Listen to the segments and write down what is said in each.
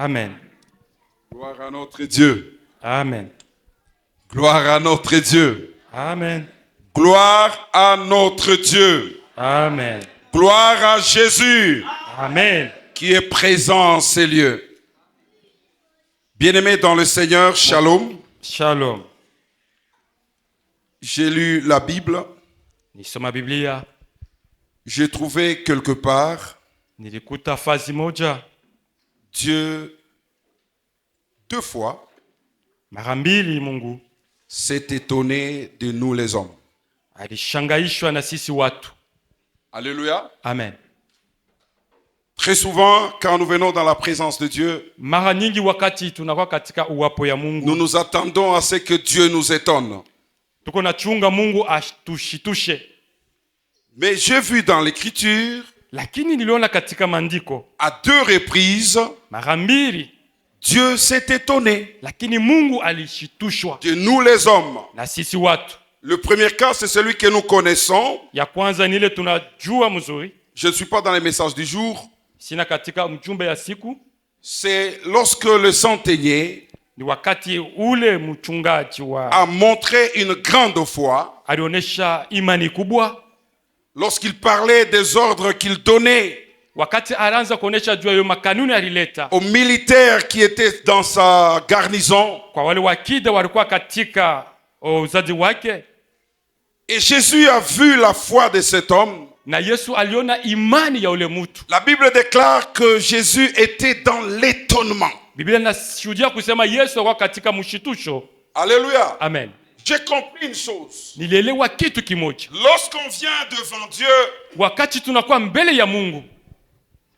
Amen. Gloire à notre Dieu. Amen. Gloire à notre Dieu. Amen. Gloire à notre Dieu. Amen. Gloire à Jésus Amen. qui est présent en ces lieux. Bien-aimés dans le Seigneur, shalom. Shalom. J'ai lu la Bible. Nisoma Biblia. J'ai trouvé quelque part Nilikuta fazi moja. Dieu 2 fois Mara mbili Mungu s'est étonné de nous les hommes. alishangaishwa na sisi watu. Alléluia. Amen. Très souvent, quand nous venons dans la présence de Dieu, Mara nyingi wakati tunakuwa katika uwapo ya Mungu, nous nous attendons à ce que Dieu nous étonne. tuko na chunga Mungu ashtushitushe. Mais j'ai vu dans l'Écriture, Lakini niliona katika maandiko à 2 reprises, mara mbili, Dieu s'est étonné lakini Mungu alishitushwa de nous les hommes. na sisi watu. Le premier cas, c'est celui que nous connaissons. Ya kwanza ni ile tunajua mzuri, Je ne suis pas dans les messages du jour. sina katika mjumbe ya siku. C'est lorsque le centenier Ni wakati ule mchungaji wa a montré une grande foi, alionyesha imani kubwa, lorsqu'il parlait des ordres qu'il donnait wakati alianza kuonyesha juu ya makanuni alileta aux militaires qui étaient dans sa garnison. kwa wale wakida walikuwa katika uzazi wake, Et Jésus a vu la foi de cet homme. na Yesu aliona imani ya ule mtu. La Bible déclare que Jésus était dans l'étonnement. Biblia inashuhudia kusema Yesu alikuwa katika mshitusho. Alléluia. Amen. J'ai compris une chose. Nilielewa kitu kimoja. Lorsqu'on vient devant Dieu Wakati tunakuwa mbele ya Mungu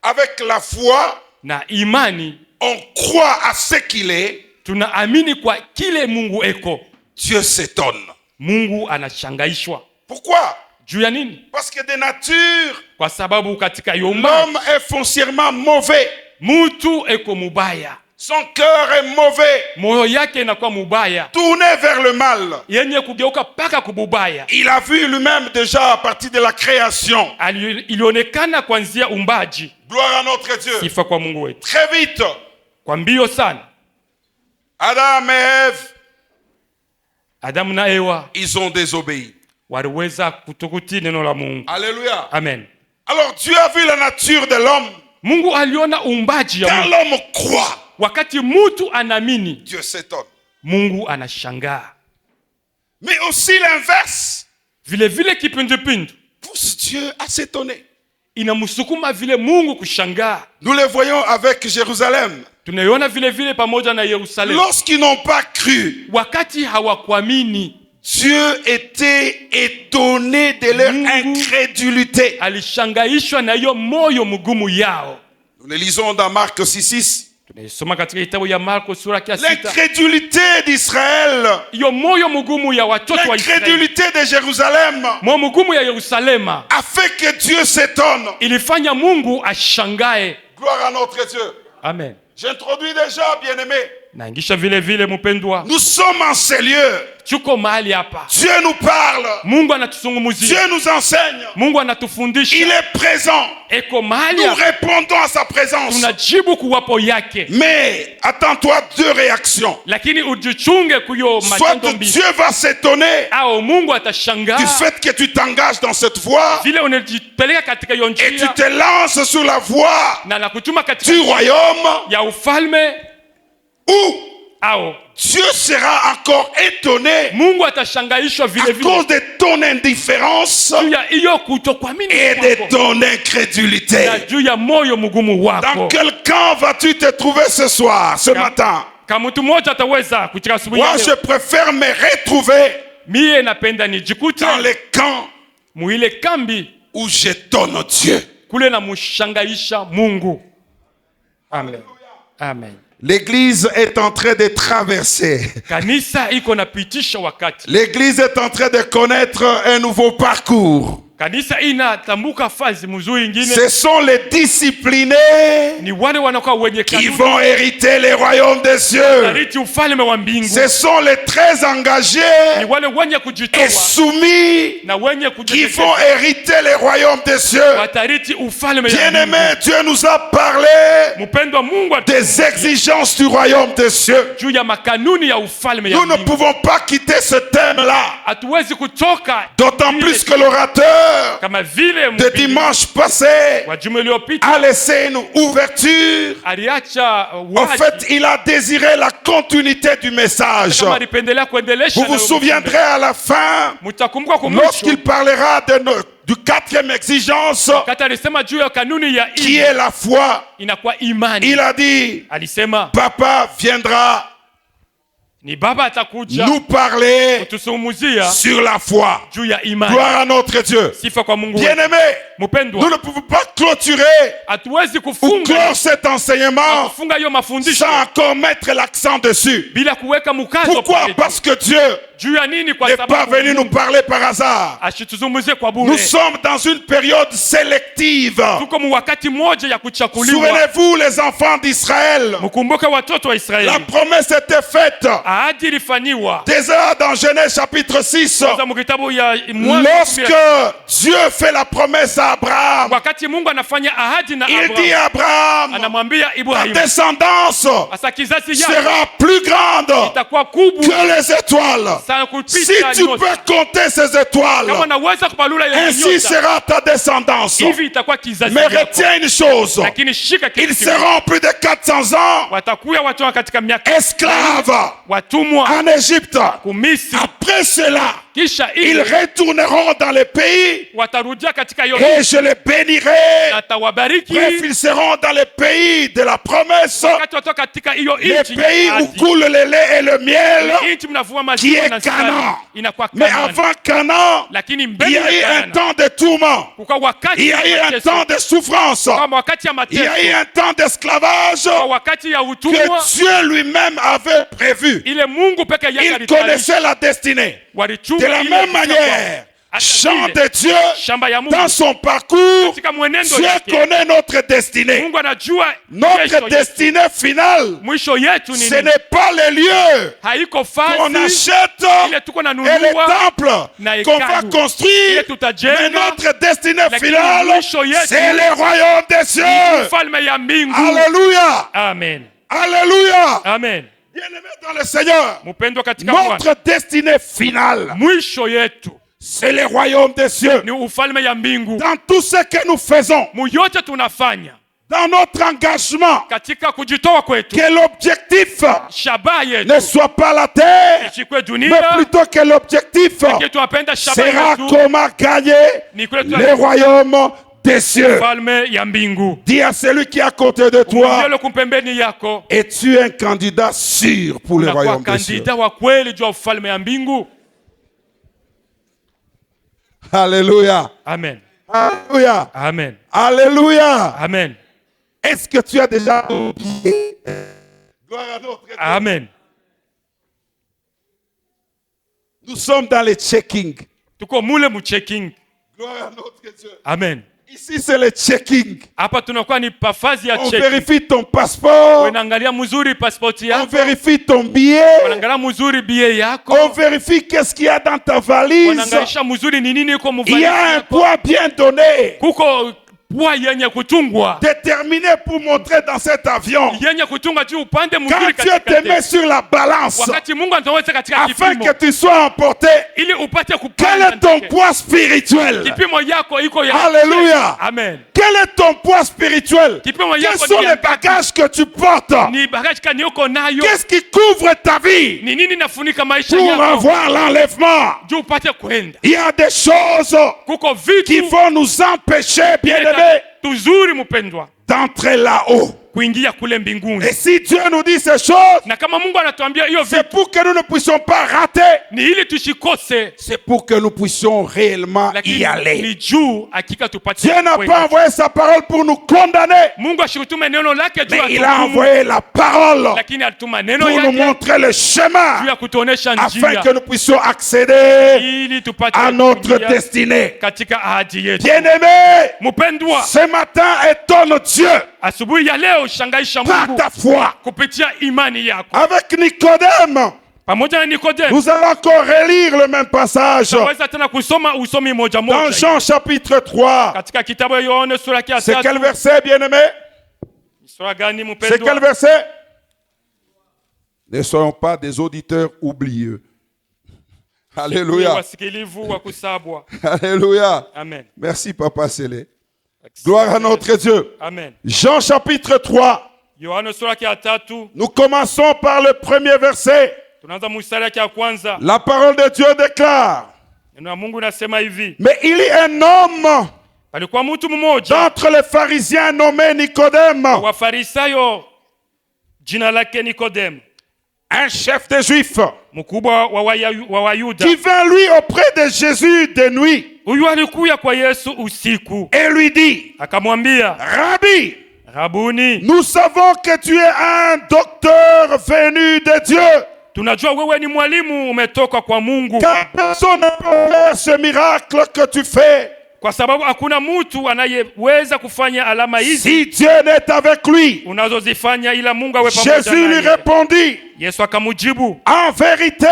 avec la foi, na imani, on croit à ce qu'il est, tunaamini kwa kile Mungu eko, Dieu s'étonne. Mungu anashangaishwa. Pourquoi? Juu ya nini? Parce que de nature, Kwa sababu katika yomba l'homme est foncièrement mauvais. mtu eko mubaya, Son cœur est mauvais, moyo yake inakuwa mubaya, tourné vers le mal. yenye kugeuka paka kububaya. Il a vu lui-même déjà à partir de la création. Ilionekana kuanzia umbaji. Gloire à notre Dieu. Sifa kwa Mungu wetu. Très vite, Kwa mbio sana, Adam et Ève, Adamu na Ewa ils ont désobéi. waliweza kutukutii neno la Mungu. Alléluia. Amen. Alors Dieu a vu la nature de l'homme. Mungu aliona umbaji ya Quand Mungu. l'homme croit, Wakati mtu anaamini, Dieu s'étonne. Mungu anashangaa. Mais aussi l'inverse Vile vile kipindupindu pousse Dieu à s'étonner. inamsukuma vile Mungu kushangaa. Nous le voyons avec Jérusalem. Tunaiona vile vile pamoja na Yerusalemu. Lorsqu'ils n'ont pas cru, Wakati hawakuamini, Dieu était étonné de leur Mungu incrédulité. alishangaishwa na hiyo moyo mgumu yao. Nous le lisons dans Marc 6:6. Tunaisoma katika kitabu ya Marko sura ya 6. L'incrédulité d'Israël, Hiyo moyo mgumu ya watoto wa Israeli, l'incrédulité de Jérusalem moyo mgumu ya Yerusalema a fait que Dieu s'étonne. ilifanya Mungu ashangae. Gloire à notre Dieu. Amen. J'introduis déjà, bien-aimés. Naingisha vile vile mpendwa, Nous sommes en ces lieux. tuko mahali hapa. Dieu nous parle. Mungu anatuzungumzia. Dieu nous enseigne. Mungu Il anatufundisha. est présent. Eko mahali Nous hapa. répondons à sa présence. Tunajibu kuwapo yake. Mais attends-toi 2 réactions. Lakini ujichunge kuyo Soit matendo mbili. Dieu va s'étonner Au Mungu du atashangaa fait que tu t'engages dans cette voie vile unajipeleka katika hiyo et tu njia te lances sur la voie na nakutuma katika du royaume ya ufalme, où au Dieu sera encore étonné Mungu atashangaishwa à vile vile cause de ton indifférence juu ya hiyo kutokuamini et de kwako ton incrédulité. na juu ya moyo mgumu Dans wako. quel camp vas-tu te trouver ce soir, ce matin? Kama mtu mmoja ataweza kutika asubuhi Moi, ya je leo, préfère me retrouver mie napenda nijikute dans les camps muile kambi où j'étonne Dieu. kule na mushangaisha Mungu. Amen. Amen. L'église est en train de traverser. Kanisa iko napitisha wakati. L'église est en train de connaître un nouveau parcours. Kanisa inatambuka fazi mzuri ingine. Ce sont les disciplinés Ni wale wanakuwa wenye qui kanuni. vont hériter les royaumes des cieux. Tariti ufalme wa mbingu. Ce sont les très engagés Ni wale wenye kujitoa et soumis na wenye qui kujitetea. vont hériter les royaumes des cieux. Watariti ufalme ya Bien-aimé, mbingu. Dieu nous a parlé Mpendwa Mungu des exigences du royaume des cieux. juu ya makanuni ya ufalme ya Nous ne mbingu. pouvons pas quitter ce thème-là. Hatuwezi kutoka D'autant plus que l'orateur kama vile de dimanche passé wa juma iliyopita a laissé une ouverture. aliacha En fait, il a désiré la continuité du message. kama alipendelea kuendelesha. Vous vous souviendrez à la fin, mtakumbuka kwa mwisho lorsqu'il parlera du quatrième exigence, kati alisema juu ya kanuni ya qui est la foi. inakuwa imani. Il a dit, Alisema Papa viendra ni baba atakuja nous parler kutusumuzia sur la foi. juu ya imani. Gloire à notre Dieu. Sifa kwa Mungu. Bien-aimé, nous Mpendwa, ne pouvons pas clôturer hatuwezi ou kufunga clore cet enseignement kufunga hiyo mafundisho sans encore mettre l'accent dessus. bila kuweka mkazo. Pourquoi? pale. Parce que Dieu Juu ya nini? Kwa n'est pas sababu venu nous parler par hasard. ashituzumuzie kwa bure. Nous sommes dans une période sélective. Tuko mu wakati moja ya kuchakuliwa. Souvenez-vous, les enfants d'Israël, Mkumbuke watoto wa la Israeli. promesse était faite Ahadi ilifanywa. déjà dans Genèse chapitre 6. Kwanza mu kitabu ya Mwanzo. Lorsque Dieu fait la promesse à Abraham, Wakati Mungu anafanya ahadi na il dit Abraham, à Abraham, anamwambia ta Ibrahim, descendance asa kizazi yako sera plus grande itakuwa kubwa que les étoiles. sana Si kupita tu nyota. peux compter ces Kama étoiles, naweza kupalula ile ainsi nyota, sera ta descendance. hivi itakuwa kizazi Mais yako. retiens une chose, Lakini shika kitu ils kimoja. seront plus de 400 ans Watakuwa watu katika miaka esclaves watumwa en Égypte. kumisi. Après cela, Kisha ils ile retourneront dans les pays watarudia katika hiyo et je les bénirai. na tawabariki. Bref, ils seront dans les pays de la promesse, Wakati watoka katika hiyo les nchi pays ya où ahadi. coule le lait et le miel. Nchi mnavua Qui maziwa est na sukari, Canaan. inakuwa Mais Kanaani. avant Canaan, Lakini il mbele y a eu ya un Kanaani temps de tourment. kukawa wakati Il y a eu ya un mateso. temps de souffrance. Kama wakati ya Il y a eu mateso, un temps d'esclavage kwa wakati ya utumwa, que Dieu lui-même avait prévu. ile Mungu peke yake Il alitayarisha. connaissait la destinée. Walichunga De la ile même kutoka manière, Hata chant vile, de Dieu, shamba ya Mungu dans son parcours, katika mwenendo Dieu yake, connaît notre destinée. Mungu anajua Notre kesho yetu. destinée finale, Mwisho yetu ni ce nini? n'est pas les lieux Haiko qu'on fasi achète ile tuko et les nanunua temples na qu'on va hekalu. construire. Ile tutajenga. Mais notre destinée Lakini finale, mwisho yetu c'est le royaume des cieux. ufalme ya mbingu. Alléluia. Amen. Alléluia. Amen. Bien-aimés dans le Seigneur, Mpendwa katika Bwana, notre destinée finale, mwisho yetu c'est le royaume des cieux. ni ufalme ya mbingu. Dans tout ce que nous faisons, Mu yote tunafanya dans notre engagement, katika kujitoa kwetu, que l'objectif shabaha ne yetu soit pas la terre, ichikwe mais dunia, plutôt que l'objectif lakini tunapenda shabaha sera yetu comment gagner ni kule le royaume des cieux. ufalme ya mbingu. Dis à celui qui est à côté de toi, Mwambie kumpembeni yako, es-tu un candidat sûr pour le unakuwa royaume des cieux? kandida wa kweli juu ya ufalme ya mbingu. Alléluia. Amen. Alléluia. Amen. Alléluia. Amen. Est-ce que tu as déjà oublié? Gloire à notre Dieu. Amen. Nous sommes dans les checking. Tuko mule mu checking. Gloire à notre Dieu. Amen. Ici, c'est le checking. Hapa tunakuwa ni pafazi ya On checking. vérifie ton passeport. Unaangalia mzuri pasipoti On yako, vérifie ton billet. unaangalia mzuri bie yako, On vérifie qu'est-ce qu'il y a dans ta valise. unaangalia mzuri ni nini iko Il y muvali a un yako. poids bien donné, Kuko pua yenye kutungwa, déterminé pour montrer dans cet avion. yenye kutunga juu upande Quand mzuri Dieu te katika met tete. sur la balance, Wakati Mungu anaweza katika afin kipimo que tu sois emporté, ili upate quel kupanda est ton ndege. poids spirituel? Kipimo yako iko ya Alléluia. Amen. Quel est ton poids spirituel? Kipimo Quels yako sont ni les ya bagages que tu portes? ni bagaji kani uko nayo, Qu'est-ce qui couvre ta vie ni nini nafunika maisha pour yako avoir l'enlèvement? juu upate kwenda. Il y a des choses Kuko qui vitu vont nous empêcher, bien-aimés, tuzuri mpendwa d'entrer là-haut. kuingia kule mbinguni. Et si Dieu nous dit ces choses, Na kama Mungu anatuambia hiyo c'est vitu pour que nous ne puissions pas rater. ni ili tusikose, C'est pour que nous puissions réellement y lakini aller. ni juu hakika tupate Dieu n'a kweli. pas envoyé sa parole pour nous condamner, Mungu ashitume neno lake juu mais ya il a tuhukumu, envoyé la parole lakini alituma neno pour nous yake montrer le chemin juu ya kutuonesha afin njia que nous puissions accéder ili tupate à notre kuingia destinée. katika ahadi yetu. Bien-aimé, Mpendwa, ce matin étonne Dieu asubuhi ya leo shangaisha par Mungu ta foi. kupitia imani yako. Avec Nicodème, Pamoja na Nikodemo, nous allons encore relire le même passage waweza tena kusoma usomi moja dans moja Jean chapitre 3. katika kitabu ya Yohana sura ya C'est quel 3. verset, bien-aimé? Sura gani C'est quel mpendwa? verset? Ne soyons pas des auditeurs oublieux. Alléluia. Wasikilivu wa kusabwa. Alléluia. Amen. Merci, Papa Célé. Gloire à notre Dieu. Amen. Jean chapitre 3. Yohana sura ya 3, Nous commençons par le premier verset. tunaanza mstari ya kwanza. La parole de Dieu déclare: Neno la Mungu nasema hivi: mais il y a un homme palikuwa mtu mmoja d'entre les pharisiens nommé Nicodème, wa Farisayo, jina lake Nikodemo, un chef des Juifs, mkubwa wa Wayuda. qui vint lui auprès de Jésus de nuit Huyu alikuya kwa Yesu usiku, et lui dit: akamwambia, Rabbi, Rabuni, nous savons que tu es un docteur venu de Dieu, tunajua wewe ni mwalimu umetoka kwa Mungu, car personne ne peut faire ce miracle que tu fais kwa sababu hakuna mtu anayeweza kufanya alama hizi si Dieu n'est avec lui. unazozifanya ila Mungu awe pamoja Jésus lui naye. répondit: Yesu akamjibu, en vérité,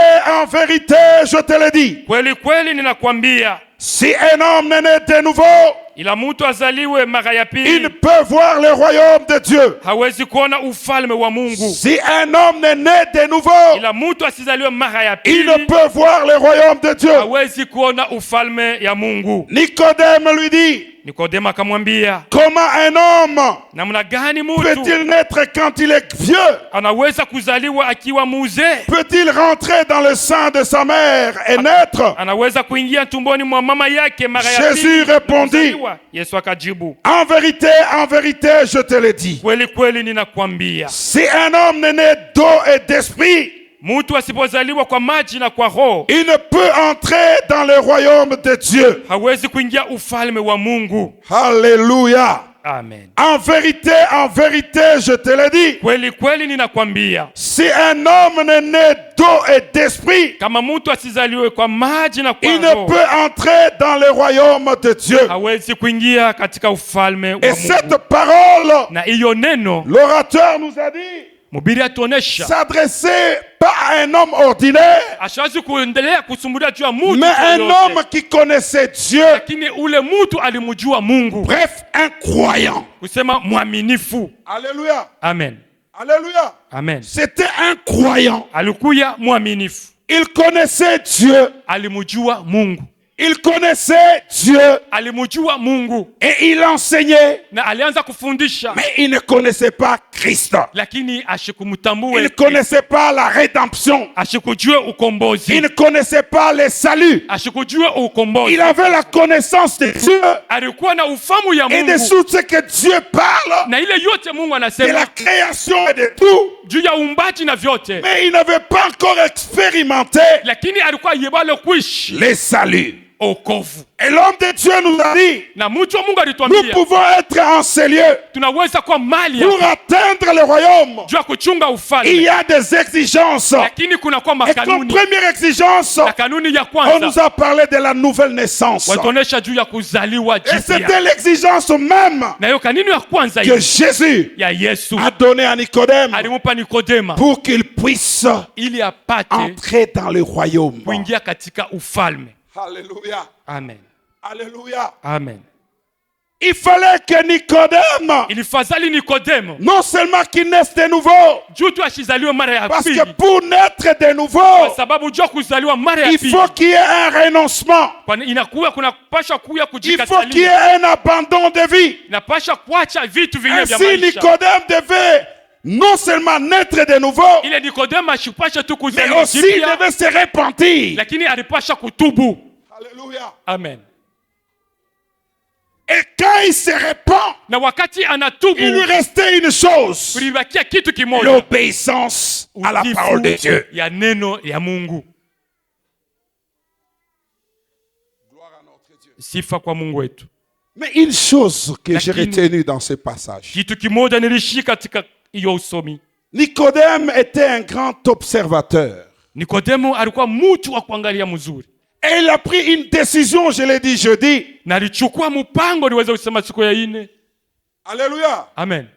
je te le dis, kweli kweli ninakwambia, si un homme n'est né de nouveau, ila mtu azaliwe mara ya il ne pili peut voir le royaume de Dieu. hawezi kuona ufalme wa Mungu. Si un homme n'est né de nouveau, Ila mtu asizaliwe mara ya il ne pili peut voir le royaume de Dieu. hawezi kuona ufalme ya Mungu. Nicodème lui dit: Nikodemo akamwambia, comment un homme namna gani mtu peut-il naître quand il est vieux? anaweza kuzaliwa akiwa mzee? Peut-il rentrer dans le sein de sa mère et naître? Anaweza kuingia tumboni mwa mama yake mara ya Jésus pili na répondit: kuzaliwa? Yesu akajibu, en vérité, je te le dis, kweli kweli ninakwambia, si un homme n'est né d'eau et d'esprit, mtu asipozaliwa kwa maji na kwa roho il ne peut entrer dans le royaume de Dieu. hawezi kuingia ufalme wa Mungu. Alléluia. Amen. En vérité, je te le dis, Kweli kweli ninakwambia, si un homme n'est né d'eau et d'esprit, kama mtu asizaliwe kwa maji na kwa il ne roho peut entrer dans le royaume de Dieu. hawezi kuingia katika ufalme wa Et Mungu. cette parole, Na hiyo neno l'orateur nous a dit, mhubiri atuonesha s'adressait pas à un homme ordinaire, ashawazi kuendelea kusumulia juu ya mtu mais un yoyote, homme qui connaissait Dieu. lakini ule mtu alimjua Mungu, Bref, un croyant. kusema mwaminifu. Alléluia. Amen. Alléluia. Amen. C'était un croyant. Alikuya mwaminifu, Il connaissait Dieu. alimjua Mungu, Il connaissait Dieu alimjua Mungu et il enseignait, na alianza kufundisha, mais il ne connaissait pas Christ. lakini Il ashikumtambue, ne connaissait pas la rédemption. ashikujue Il ukombozi, ne connaissait pas le salut. ashikujue ukombozi. Il avait la connaissance de Dieu Alikuwa na ufamu ya et de Mungu tout ce que Dieu parle, na ile yote Mungu de la anasema création et de tout. juu ya uumbaji na vyote, Mais il n'avait pas encore expérimenté lakini alikuwa yebale kuishi le salut. okovu. Et l'homme de Dieu nous a dit, Na mtu wa Mungu nous alituambia pouvons être en ces lieux tunaweza kuwa mali pour ya atteindre le royaume. juu ya kuchunga Il ufalme, y a des exigences. lakini kuna kwa Et comme makanuni, première exigence, na kanuni ya on nous kwanza a parlé de la nouvelle naissance. watuonesha juu ya kuzaliwa Et c'était jipya, l'exigence même na hiyo kanuni ya kwanza que Jésus ya Yesu a donnée à Nicodème alimupa Nikodema pour qu'il puisse ili apate entrer dans le royaume. kuingia katika ufalme. Alléluia. Amen. Alléluia. Amen. Il fallait que Nicodème, Ilifadhali Nikodemo non seulement qu'il naisse de nouveau, juu tu ashizaliwe mara ya parce pili, que pour naître de nouveau, kwa sababu juu ya kuzaliwa mara ya il pili faut qu'il y ait un renoncement. kwani inakuwa kuna pasha kuya Il faut qu'il y ait kujikatalia, un abandon de vie. inapasha kuacha vitu vingine vya Ainsi, maisha. Nicodème devait non seulement naître de nouveau, Ile Nikodemo ashipasha tu mais kuzaliwa aussi il jipya, devait se repentir. lakini alipasha kutubu. Alléluia. Amen. Et quand il se répand, na wakati il lui anatubu restait une chose. kulibakia kitu kimoja, L'obéissance à la utiifu parole de Dieu. ya neno ya Mungu. Gloire à notre Dieu. Sifa kwa Mungu wetu. Mais une chose que j'ai Lakini- retenue dans ce passage. Kitu kimoja nilishika katika hiyo usomi. Nicodème était un grand observateur. Nikodemo alikuwa mtu wa kuangalia mzuri, Et il a pris une décision, je l'ai dit jeudi. na alichukua mpango, niweze kusema siku ya ine. Alléluia. Amen.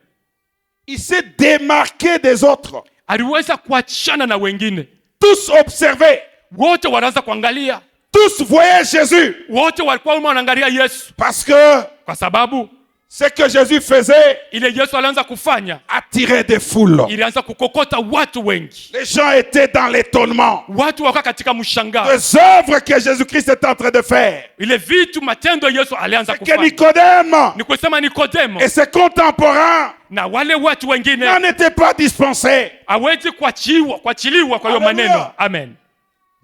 Il s'est démarqué des autres. Aliweza kuachana na wengine Tous observaient. wote, wanaanza kuangalia, Tous voyaient Jésus. wote walikuwa wanaangalia Yesu, Parce que kwa sababu ce que Jésus faisait ile Yesu alianza kufanya attirait des foules. ilianza kukokota watu wengi. Les gens étaient dans l'étonnement Watu wakawa katika mshangao, des œuvres que Jésus-Christ est en train de faire. ile vitu matendo Yesu alianza C'est que kufanya. Nicodème Ni kusema Nikodemo et ses contemporains na wale watu wengine n'en étaient pas dispensés. hawezi kuachiliwa kwa hiyo Hallelujah. maneno. Amen.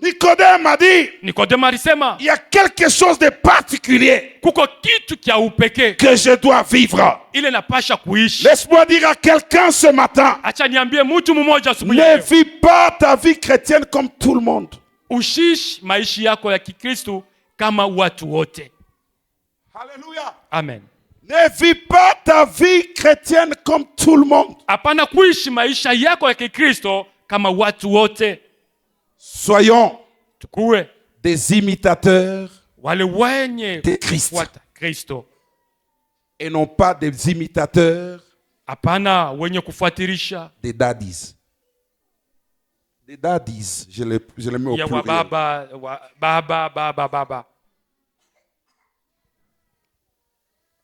Nicodème a dit, Nikodemo alisema il y a quelque chose de particulier kuko kitu kya upekee que je dois vivre. ile napasha kuishi. Laisse-moi dire à quelqu'un ce matin, Acha niambie mtu mmoja asubuhi ya ne leo, vis pas ta vie chrétienne comme tout le monde. ushishi maisha yako ya Kikristo kama watu wote. Alléluia. Amen. Ne vis pas ta vie chrétienne comme tout le monde. Hapana kuishi maisha yako ya Kikristo kama watu wote. Soyons Tukuwe des imitateurs wale wenye de Christ kufuata Kristo, et non pas des imitateurs hapana wenye kufuatirisha des daddies. Des daddies, je les mets au ya pluriel. baba.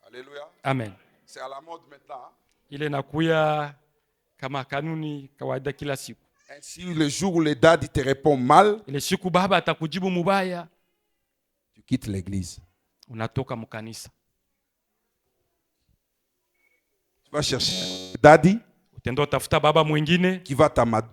Alléluia. Amen. C'est à la mode maintenant. Hein? Ile nakuya kama kanuni kawaida kila siku. Ainsi, le jour où les daddies te répondent mal, Ile siku baba atakujibu mubaya, tu quittes l'église. unatoka mkanisa, Tu vas chercher un daddy utenda utafuta baba mwingine qui va t'amadouer.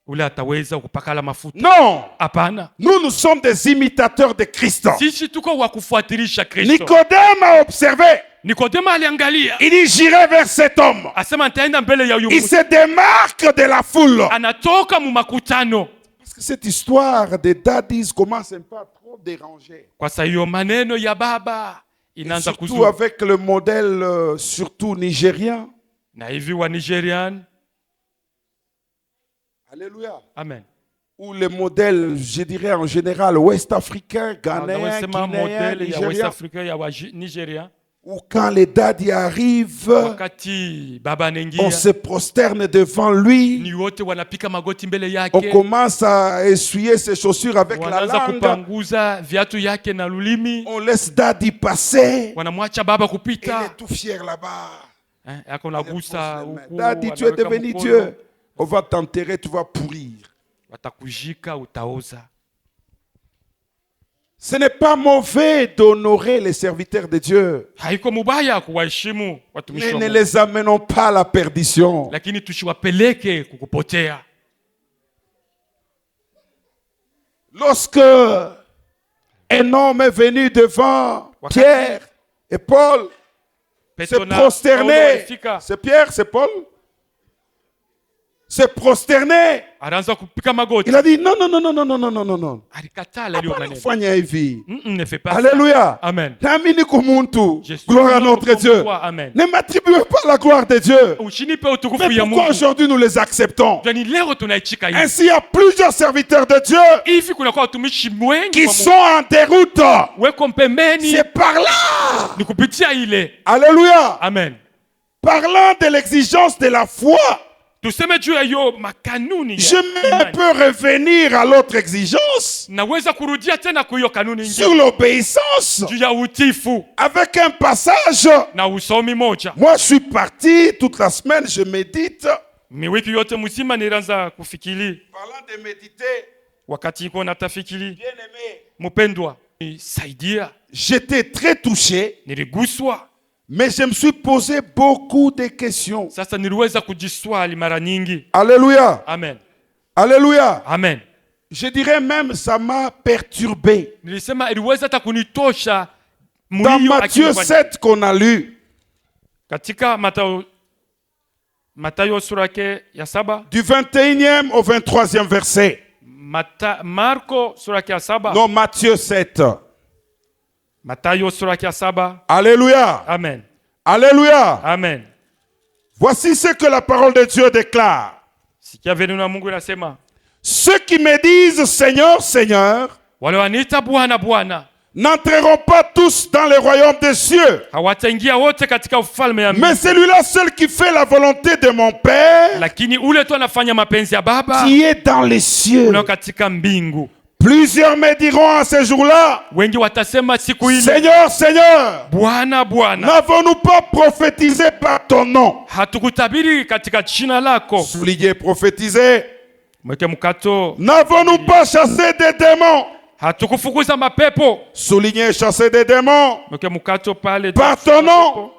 ule ataweza kupakala mafuta. Non! Hapana, Nous sommes des imitateurs de Christ. sisi tuko wa kufuatirisha Kristo. Nicodème a observé. Nikodemo aliangalia, Il dit, j'irai vers cet homme. asema nitaenda mbele ya huyu Il mtu. se démarque de la foule. Anatoka mu makutano. Parce que cette histoire des daddies commence un peu à trop déranger. Kwa sababu hiyo maneno ya baba Et inaanza surtout kuzuru, avec le modèle surtout nigérien. na hivi wa Nigerian. Alléluia. Amen. Ou le modèle, je dirais en général, ouest-africain, ghanéen, Nawesema guinéen, modele ya West nigérien. Africa ya wa Nigeria. Ou quand les daddies arrivent, Wakati baba on anaingia, se prosterne devant lui. ni wote wanapika magoti mbele On yake, commence à essuyer ses chaussures avec la wanaanza langue. kupanguza viatu yake na lulimi, On laisse daddy passer. wanamwacha baba Il kupita. est tout fier là-bas. Yako nagusa huku, Daddy, tu es wanaweka devenu mkono, Dieu. On va t'enterrer, tu vas pourrir. watakujika, utaoza. Ce n'est pas mauvais d'honorer les serviteurs de Dieu. Haiko mubaya kuwaheshimu watumishi Mais wa ne Mungu, les amenons pas à la perdition. lakini tusiwapeleke kukupotea. Lorsque un homme est venu devant Pierre et Paul, se Petro na Paulo prosterner. walifika, C'est Pierre, c'est Paul. Se prosterner. anaanza kupika magoti, Il a dit non, non, non, non, non, non, non, non, non, non. alikatala hiyo Hapana maneno. kufanya hivi. Ne fais pas ça. Alléluia. Amen. Naamini kumuntu. Je suis Gloire à Mungu notre kwa Dieu. toi. Amen. Ne m'attribuez pas la gloire de Dieu. Usinipe utukufu Mais ya pourquoi Mungu. aujourd'hui nous les acceptons? Jani leo tunaichika hivi. Ainsi, il y a plusieurs serviteurs de Dieu Hivi kuna kwa watumishi wengi qui wa sont Mungu. en déroute. Weko mpembeni, C'est par là. ni kupitia ile. Alléluia. Amen. Parlant de l'exigence de la foi, Tuseme juu ya hiyo makanuni je ya imani. peux revenir à l'autre exigence Naweza kurudia tena kwa hiyo kanuni sur nyingine l'obéissance juu ya utifu avec un passage. na usomi moja. Moi, je suis parti toute la semaine, je médite. Mi wiki yote mzima nilianza kufikiri, Parlant de méditer, wakati niko natafikiri, bien aimé, mpendwa, nisaidia, j'étais très touché, niliguswa. mais je me suis posé beaucoup de questions. Sasa niliweza kujiswali mara nyingi. Alléluia. Amen. Alléluia. Amen. Je dirais même, ça m'a perturbé. Nilisema iliweza hata kunitosha Dans Matthieu 7 qu'on a lu, katika Matayo sura yake ya 7, du 21e au 23e verset. Marko sura yake ya 7. Non, Matthieu 7. Matayo sura yake ya 7. Alléluia. Amen. Alléluia. Amen. Voici ce que la parole de Dieu déclare. Sikia vile neno la Mungu inasema, ceux qui me disent Seigneur, Seigneur, wale waniita Bwana Bwana, n'entreront pas tous dans le royaume des cieux, hawataingia wote katika ufalme ya mais mbingu, celui-là seul qui fait la volonté de mon Père, lakini ule tu anafanya mapenzi ya Baba qui est dans les cieux. ulio katika mbingu. Plusieurs me diront à ce jour-là, Wengi watasema siku ile, Seigneur, Seigneur, Bwana Bwana, n'avons-nous pas prophétisé par ton nom? hatukutabiri katika jina lako? Souligné, prophétisé. Mweke mkato, N'avons-nous pas chassé des démons? hatukufukuza mapepo? Souligné, chassé des démons. Mweke mkato pale, Par ton nom.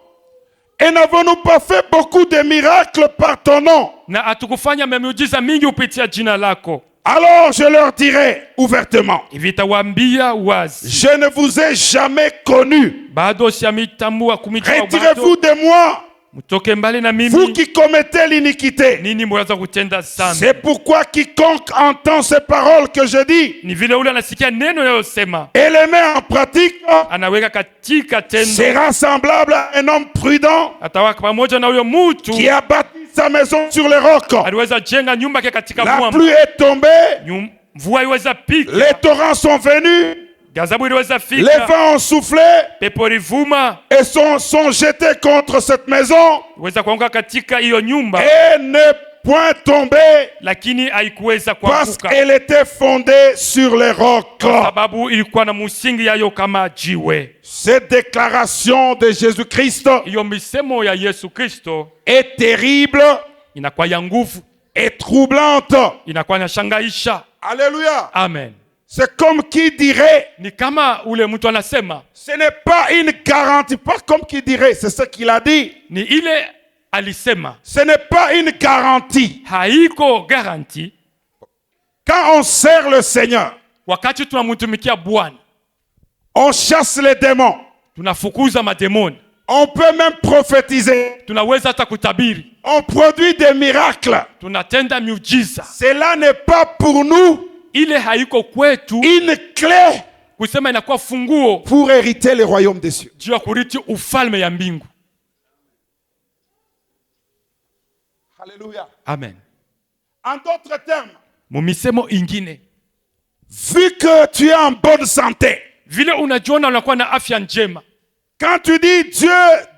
Et n'avons-nous pas fait beaucoup de miracles par ton nom? na hatukufanya miujiza mingi upitia jina lako? Alors je leur dirai ouvertement, Ivitawaambia wazi, je ne vous ai jamais connu. bado siamitambua kumijua. Retirez-vous de moi, Mtoke mbali na vous mimi, qui commettez l'iniquité. nini mweza kutenda dhambi. C'est pourquoi quiconque entend ces paroles que je dis Ni vile ule anasikia neno nayosema, et les met en pratique anaweka katika tendo, sera semblable à un homme prudent atawa pamoja na huyo mtu qui a bâti sa maison sur les rocs. aliweza jenga nyumba yake katika La mwamba. pluie est tombée, Mvua iweza piga, les torrents sont venus, gazabu iliweza les fika, vents ont soufflé pepo livuma, et sont jetés contre cette maison iweza kuanguka katika hiyo nyumba, et ne point tombée lakini haikuweza parce kuanguka qu'elle était fondée sur les rocs. kwa sababu ilikuwa na msingi yayo kama jiwe. Cette déclaration de Jésus-Christ Hiyo misemo ya Yesu Kristo est terrible inakuwa ya nguvu, et troublante. inakuwa inashangaisha. Alléluia. Amen. C'est comme qui dirait, Ni kama ule mtu anasema, ce n'est pas une garantie, pas comme qui dirait, c'est ce qu'il a dit. ni ile alisema, Ce n'est pas une garantie. haiko garanti. Quand on sert le Seigneur, Wakati tunamtumikia Bwana, on chasse les démons. tunafukuza mademoni, On peut même prophétiser. tunaweza hata kutabiri, On produit des miracles. tunatenda miujiza. Cela n'est pas pour nous Ile haiko kwetu une clé kusema inakuwa funguo pour hériter le royaume des cieux. juu ya kuriti ufalme ya mbingu. Alléluia. Amen. En d'autres termes, Mumisemo ingine, vu que tu es en bonne santé, vile unajiona unakuwa na afya njema, quand tu dis Dieu,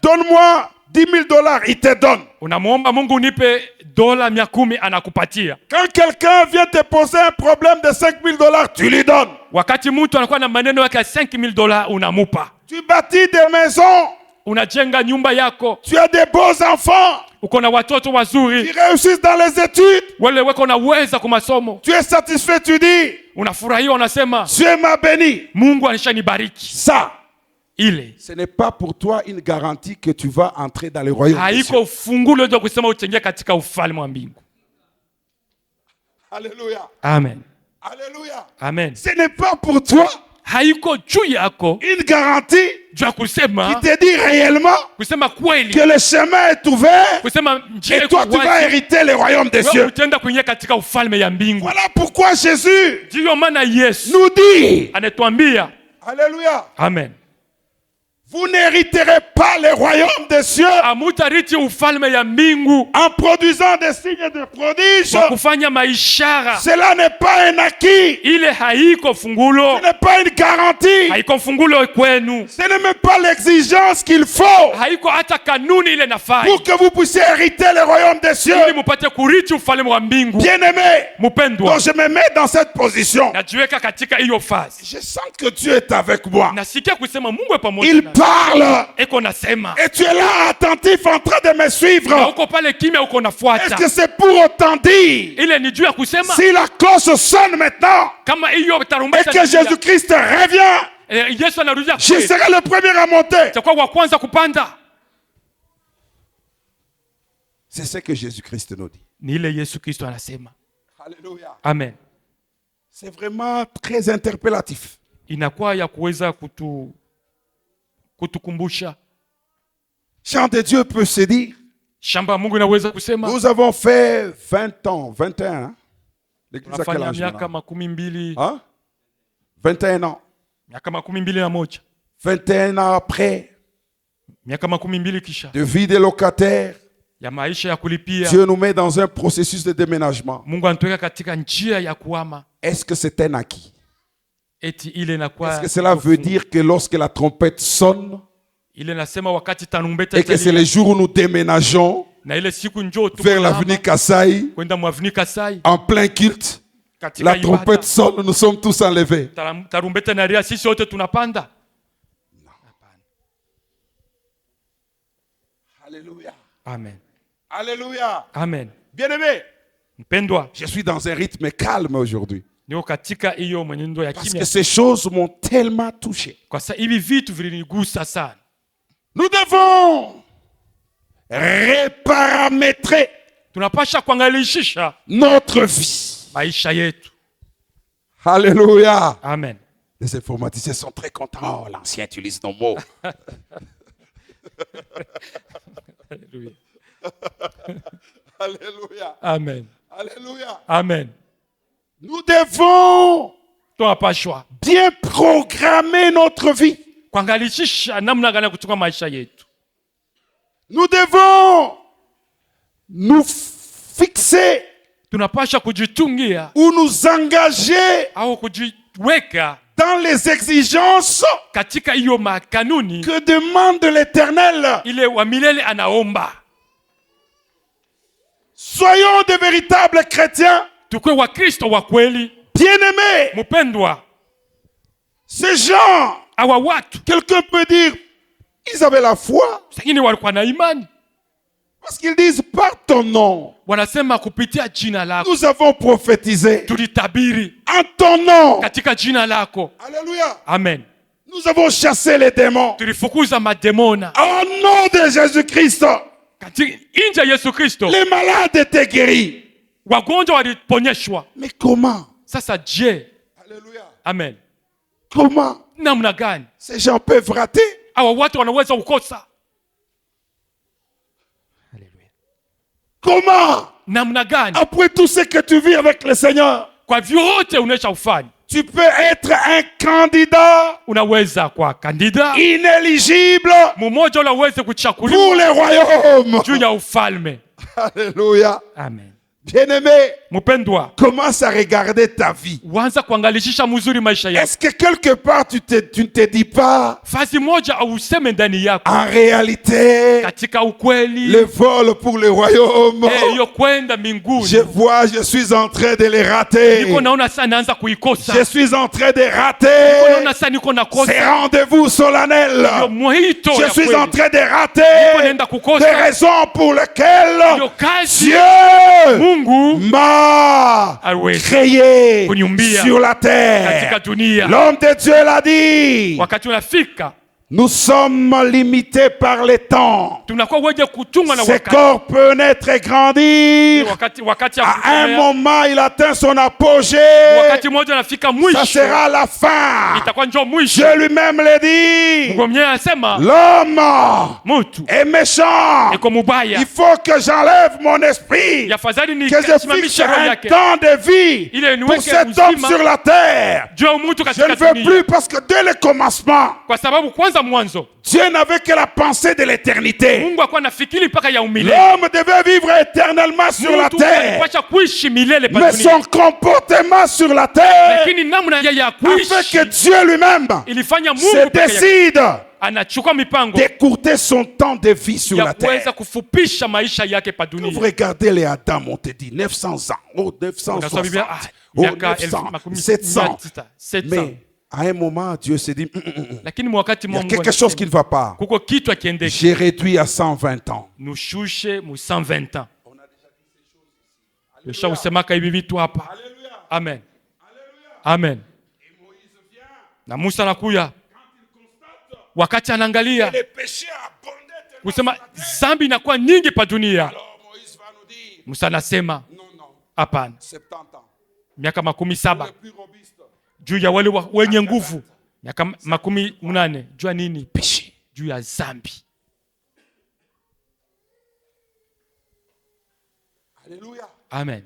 donne-moi 10 000 $, il te donne. unamwomba Mungu nipe dola 100, anakupatia. Quand quelqu'un vient te poser un problème de 5 000 $, tu lui donnes. Wakati mtu anakuwa na maneno yake ya $5,000 unamupa. Tu bâtis des maisons, Unajenga nyumba yako, tu as des beaux enfants, uko na watoto tu wazuri, réussis dans les études, wale weko na uweza kwa masomo, tu es satisfait, tu dis, unafurahia, unasema Dieu m'a béni. Mungu anishanibariki. Ça, Ile ce n'est pas pour toi une garantie que tu vas entrer dans le royaume des cieux. haiko fungulo ndio kusema utaingia katika ufalme wa mbingu. Alléluia. Amen. Alléluia. Amen. Ce n'est pas pour toi Haiko juu yako une garantie juu ya kusema qui te dit réellement kusema kweli, que le chemin est ouvert kusema njia et iko toi tu vas wazi, hériter le royaume des wewe cieux. utaenda kuingia katika ufalme ya mbingu. Voilà pourquoi Jésus Ndiyo maana Yesu nous dit, anatuambia, Alléluia, amen, vous n'hériterez pas le royaume des cieux amutariti ufalme ya mbingu en produisant des signes de prodiges. kwa kufanya maishara. Cela n'est pas un acquis, Ile haiko fungulo, ce n'est pas une garantie, haiko fungulo kwenu, ce n'est même pas l'exigence qu'il faut haiko hata kanuni ile nafai pour que vous puissiez hériter le royaume des cieux. ili mupate kuriti ufalme wa mbingu. Bien-aimé, Mupendwa, donc je me mets dans cette position. najiweka katika hiyo fasi, Je sens que Dieu est avec moi. nasikia kusema Mungu e pamoja Il na parle eko nasema, et tu es là attentif en train de me na suivre. uko pale kimya, uko Est-ce nafuata. que c'est pour autant dire, Ile ni juu ya kusema si la cloche sonne maintenant kama hiyo et tarumbeta que Jésus-Christ revient, Yesu anarudia je kweli, serai le premier à monter. itakuwa wa kwanza kupanda. C'est ce que Jésus-Christ nous dit. Ni ile Yesu Kristo anasema. Alléluia. Amen. C'est vraiment très interpellatif. Inakuwa ya kuweza kutukumbusha. Champ de Dieu peut se dire, Shamba ya Mungu inaweza kusema nous avons fait 20 ans, 21, hein? L'église à quel tunafanya âge miaka maintenant? 20, Hein? 21 ans. miaka 21, 21 ans après, miaka 20 kisha de vie de locataire, ya maisha ya kulipia. Dieu nous met dans un processus de déménagement. Mungu anatuweka katika njia ya kuhama. Est-ce que c'est un acquis? Eti ile inakuwa Est-ce que cela veut dire que lorsque la trompette sonne, ile nasema wakati tarumbeta et que c'est italia, le jour où nous déménageons na ile siku njoo tuko vers nahama, l'avenue Kassai, kwenda mwavini Kasai, en plein culte, katika la trompette ibada sonne, nous sommes tous enlevés. tarumbeta inalia, sisi wote tunapanda. Alléluia. Amen. Alléluia. Amen. Bien-aimé, Mpendwa, je suis dans un rythme calme aujourd'hui. niko katika hiyo mwenendo ya Parce kimya, que ces choses m'ont tellement touché. kwa sababu hivi vitu vilinigusa sana. Nous devons reparamétrer Tunapasha kuangalishisha notre vie. maisha yetu. Alléluia. Amen. Les informaticiens sont très contents. Oh, l'ancien utilise nos mots. Alléluia. Alléluia. Amen. Alléluia. Amen. Nous devons Tunapashwa bien programmer notre vie. kuangalishisha namna gani ya kuchukua maisha yetu. Nous devons nous fixer Tunapasha kujitungia ou nous engager au kujiweka dans les exigences katika hiyo makanuni que demande l'Éternel. ile wa milele anaomba. Soyons de véritables chrétiens, Tukwe wa Kristo wa kweli. bien-aimés. Mpendwa, Ces gens, hawa watu quelqu'un peut dire, ils avaient la foi lakini walikuwa na imani, parce qu'ils disent par ton nom, wanasema kupitia jina lako nous avons prophétisé. tulitabiri, En ton nom, katika jina lako. alléluia, Amen. nous avons chassé les démons. Tulifukuza mademona Au nom de Jésus-Christ, katika nje ya Yesu Kristo, les malades étaient guéris. wagonjwa waliponyeshwa. Mais comment? Sasa je, Alléluia. amen, Comment namna gani ces gens peuvent rater? hawa watu wanaweza kukosa? Comment? Namna gani? Après tout ce que tu vis avec le Seigneur, Kwa vyote unaisha ufanya, tu peux être un candidat unaweza kwa kandida inéligible mmoja, unaweza kuchakuliwa pour le royaume. juu ya ufalme. Alléluia. Amen. Bien-aimé, Mpendwa, commence à regarder ta vie. uanza kuangalishisha mzuri maisha yako. Est-ce que quelque part tu ne te dis pas, Fasi moja au useme ndani yako en réalité, katika ukweli, le vol pour le royaume, hiyo kwenda mbinguni je vois, je suis en train de les rater. niko naona sasa naanza kuikosa, Je suis en train de niko rater naona sasa niko ces nakosa rendez-vous solennels. hiyo mwito Je ya suis en kweli, train de niko rater naenda des kukosa raisons pour lesquelles hiyo kazi Dieu Mungu m'a aliweza créé kuniumbia sur la katika terre. dunia. L'homme de Dieu l'a dit. Wakati unafika Nous sommes limités par les temps. tunakuwa weje kuchunga na Ce wakati. corps peut naître et grandir. Wakati ya À un kutumia, moment, il atteint son apogée. wakati mmoja anafika Ça mwisho, sera la fin. itakuwa njoo mwisho. Dieu lui-même l'a dit. Mungu mwenyewe anasema L'homme mtu est méchant. iko mubaya, Il faut que j'enlève mon esprit. yafadhali Que je fixe nikasimamishe roho un yake temps de vie ile pour niweke cet homme uzima sur la terre. juu ya mtu Je katika ne veux dunia, plus parce que dès le commencement, kwa sababu kwanza mwanzo Dieu n'avait que la pensée de l'éternité. Mungu alikuwa anafikiri mpaka ya umilele. L'homme devait vivre éternellement sur la Mtu terre. alipasha kuishi milele pa Mais dunia, son comportement sur la terre lakini namna yeye ya a fait kuishi que Dieu lui-même ilifanya se Mungu peke yake décide anachukua mipango d'écourter son temps de vie sur ya la kuweza terre. kufupisha maisha yake pa Quand vous dunia. regardez les Adam, on te dit 900 ans, oh Unasoma 960, Biblia, oh miaka 900, 700. 700. Mais à un moment, Dieu se dit, Lakini wakati il y a Mungu quelque chose qui ne va pas. kuko kitu akiendeke, J'ai réduit à 120 ans. nushushe mu 120 ans. Ushasemaka hivi vitu hapa. Amen. Amen. Na Musa anakuya wakati anaangalia Les péchés abondaient tellement. kusema zambi inakuwa nyingi pa dunia. Alors Moïse va nous dire, Musa anasema non, non, hapana, 70 ans. miaka 17 Les plus robustes. juu ya wale wenye nguvu, miaka 80 juu ya nini? Péché. juu ya zambi. Alléluia. Amen.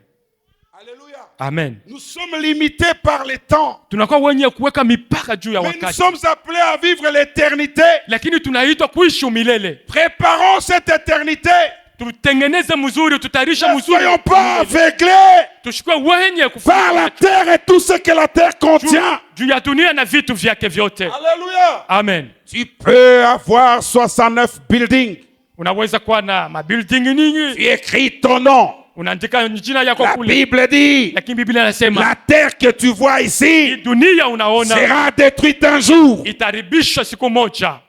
Alléluia. Amen. Nous sommes limités par les temps. Tunakuwa wenye kuweka mipaka juu ya Mais nous wakati, sommes appelés à vivre l'éternité. lakini tunaitwa kuishi umilele. Préparons cette éternité. Tutengeneze mzuri, tutayarishe Ne mzuri. soyons pas aveuglés Tushikwe wenye par kufuata la terre et tout ce que la terre contient. juu ya dunia na vitu vyake vyote. Alléluia. Amen. Tu peux avoir 69 buildings. Unaweza kuwa na mabuilding nyingi, Tu écris ton nom. unaandika jina yako La kule, Bible dit, lakini Biblia inasema la terre que tu vois hii ici dunia unaona sera détruite un jour. itaribishwa siku moja.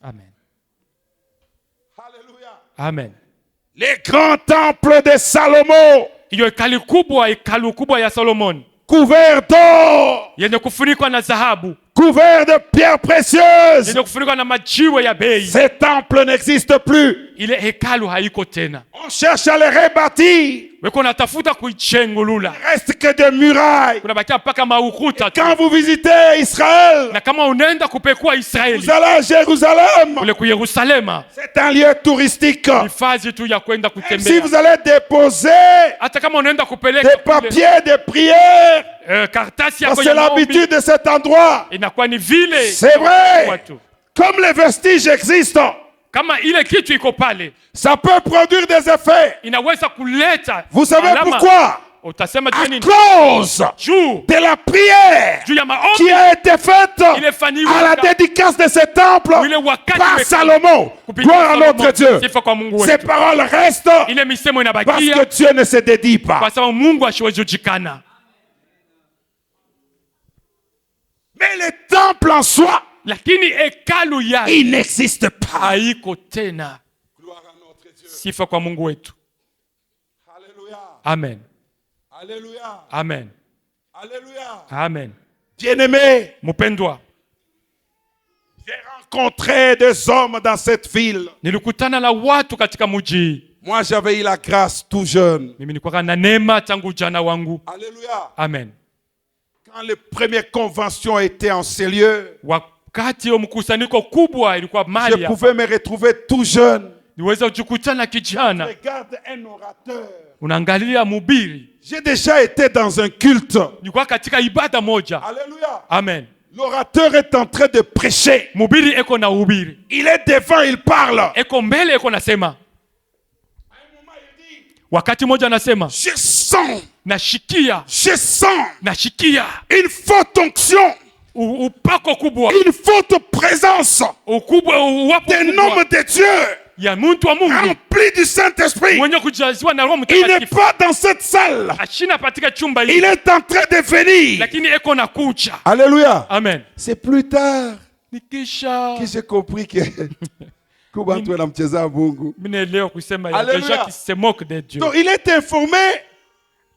Amen. Alléluia. Amen. Les grands temples de Salomon, Hiyo hekalu kubwa ya Solomon couverts d'or, yenye kufunikwa na dhahabu, couverts de pierres précieuses. yenye kufunikwa na majiwe ya bei, Ces temples n'existent plus. ile hekalu haiko tena. On cherche à les rebâtir. Weko natafuta kuichengulula, Il reste que des murailles. kunabakia mpaka maukuta tu. Quand vous visitez Israël, Na kama unaenda kupekua Israeli vous allez à Jérusalem. kule ku Yerusalema, C'est un lieu touristique. hifadhi tu ya kwenda Même si kutembea. vous allez déposer Hata kama unaenda kupeleka des kule, papiers de prière, karatasi parce yako que ya c'est maombi, l'habitude de cet endroit. inakuwa ni vile C'est vrai. watu. Comme les vestiges existent, Kama ile kitu iko pale, ça peut produire des effets. inaweza kuleta Vous savez alama. pourquoi? Utasema juu À ya nini? cause Juu de la prière juu ya qui maombi a été faite ilifanywa à la dédicace de ce temple ile wakati par weka- Salomon. kupitia Gloire à Solomon. notre Dieu. Sifa kwa Mungu Ces wetu. paroles restent Ile misemo parce inabakia que Dieu ne se dédie pas. kwa sababu Mungu asiwezi kujikana. Mais le temple en soi, Lakini hekalu yake il n'existe pas. haiko tena. Gloire à notre Dieu. Sifa kwa Mungu wetu. Alléluia. Amen. Alléluia. Amen. Alléluia. Amen. Bien-aimé, Mpendwa, j'ai rencontré des hommes dans cette ville. nilikutana na watu katika mji. Moi, j'avais eu la grâce tout jeune. Mimi nilikuwa na neema tangu ujana wangu. Alléluia. Amen. Quand les premières conventions étaient en ces lieux, Wakati hiyo mkusanyiko kubwa ilikuwa je mahali hapa, pouvais me retrouver tout jeune. niweza kujikutana kijana, Regarde un orateur. unaangalia mhubiri. J'ai déjà été dans un culte. Nilikuwa katika ibada moja. Alléluia. Amen. L'orateur est en train de prêcher. Mhubiri eko na uhubiri, Il est devant, il parle. eko mbele, eko nasema. Wakati moja anasema, Je sens, nashikia une forte onction, upako kubwa, une forte présence ukubwa, uwapo d'un kubwa homme de Dieu ya mtu wa Mungu rempli du Saint-Esprit. mwenye kujaziwa na Roho Il n'est Mtakatifu. pas dans cette salle. Ashina katika chumba Il hili, est en train de venir. lakini eko na kucha. Alléluia. Amen. C'est plus tard Nikisha que j'ai compris que Kubantu anamcheza Mungu. mimi naelewa kusema ya Alléluia. déjà qui se moque de Dieu. Donc il est informé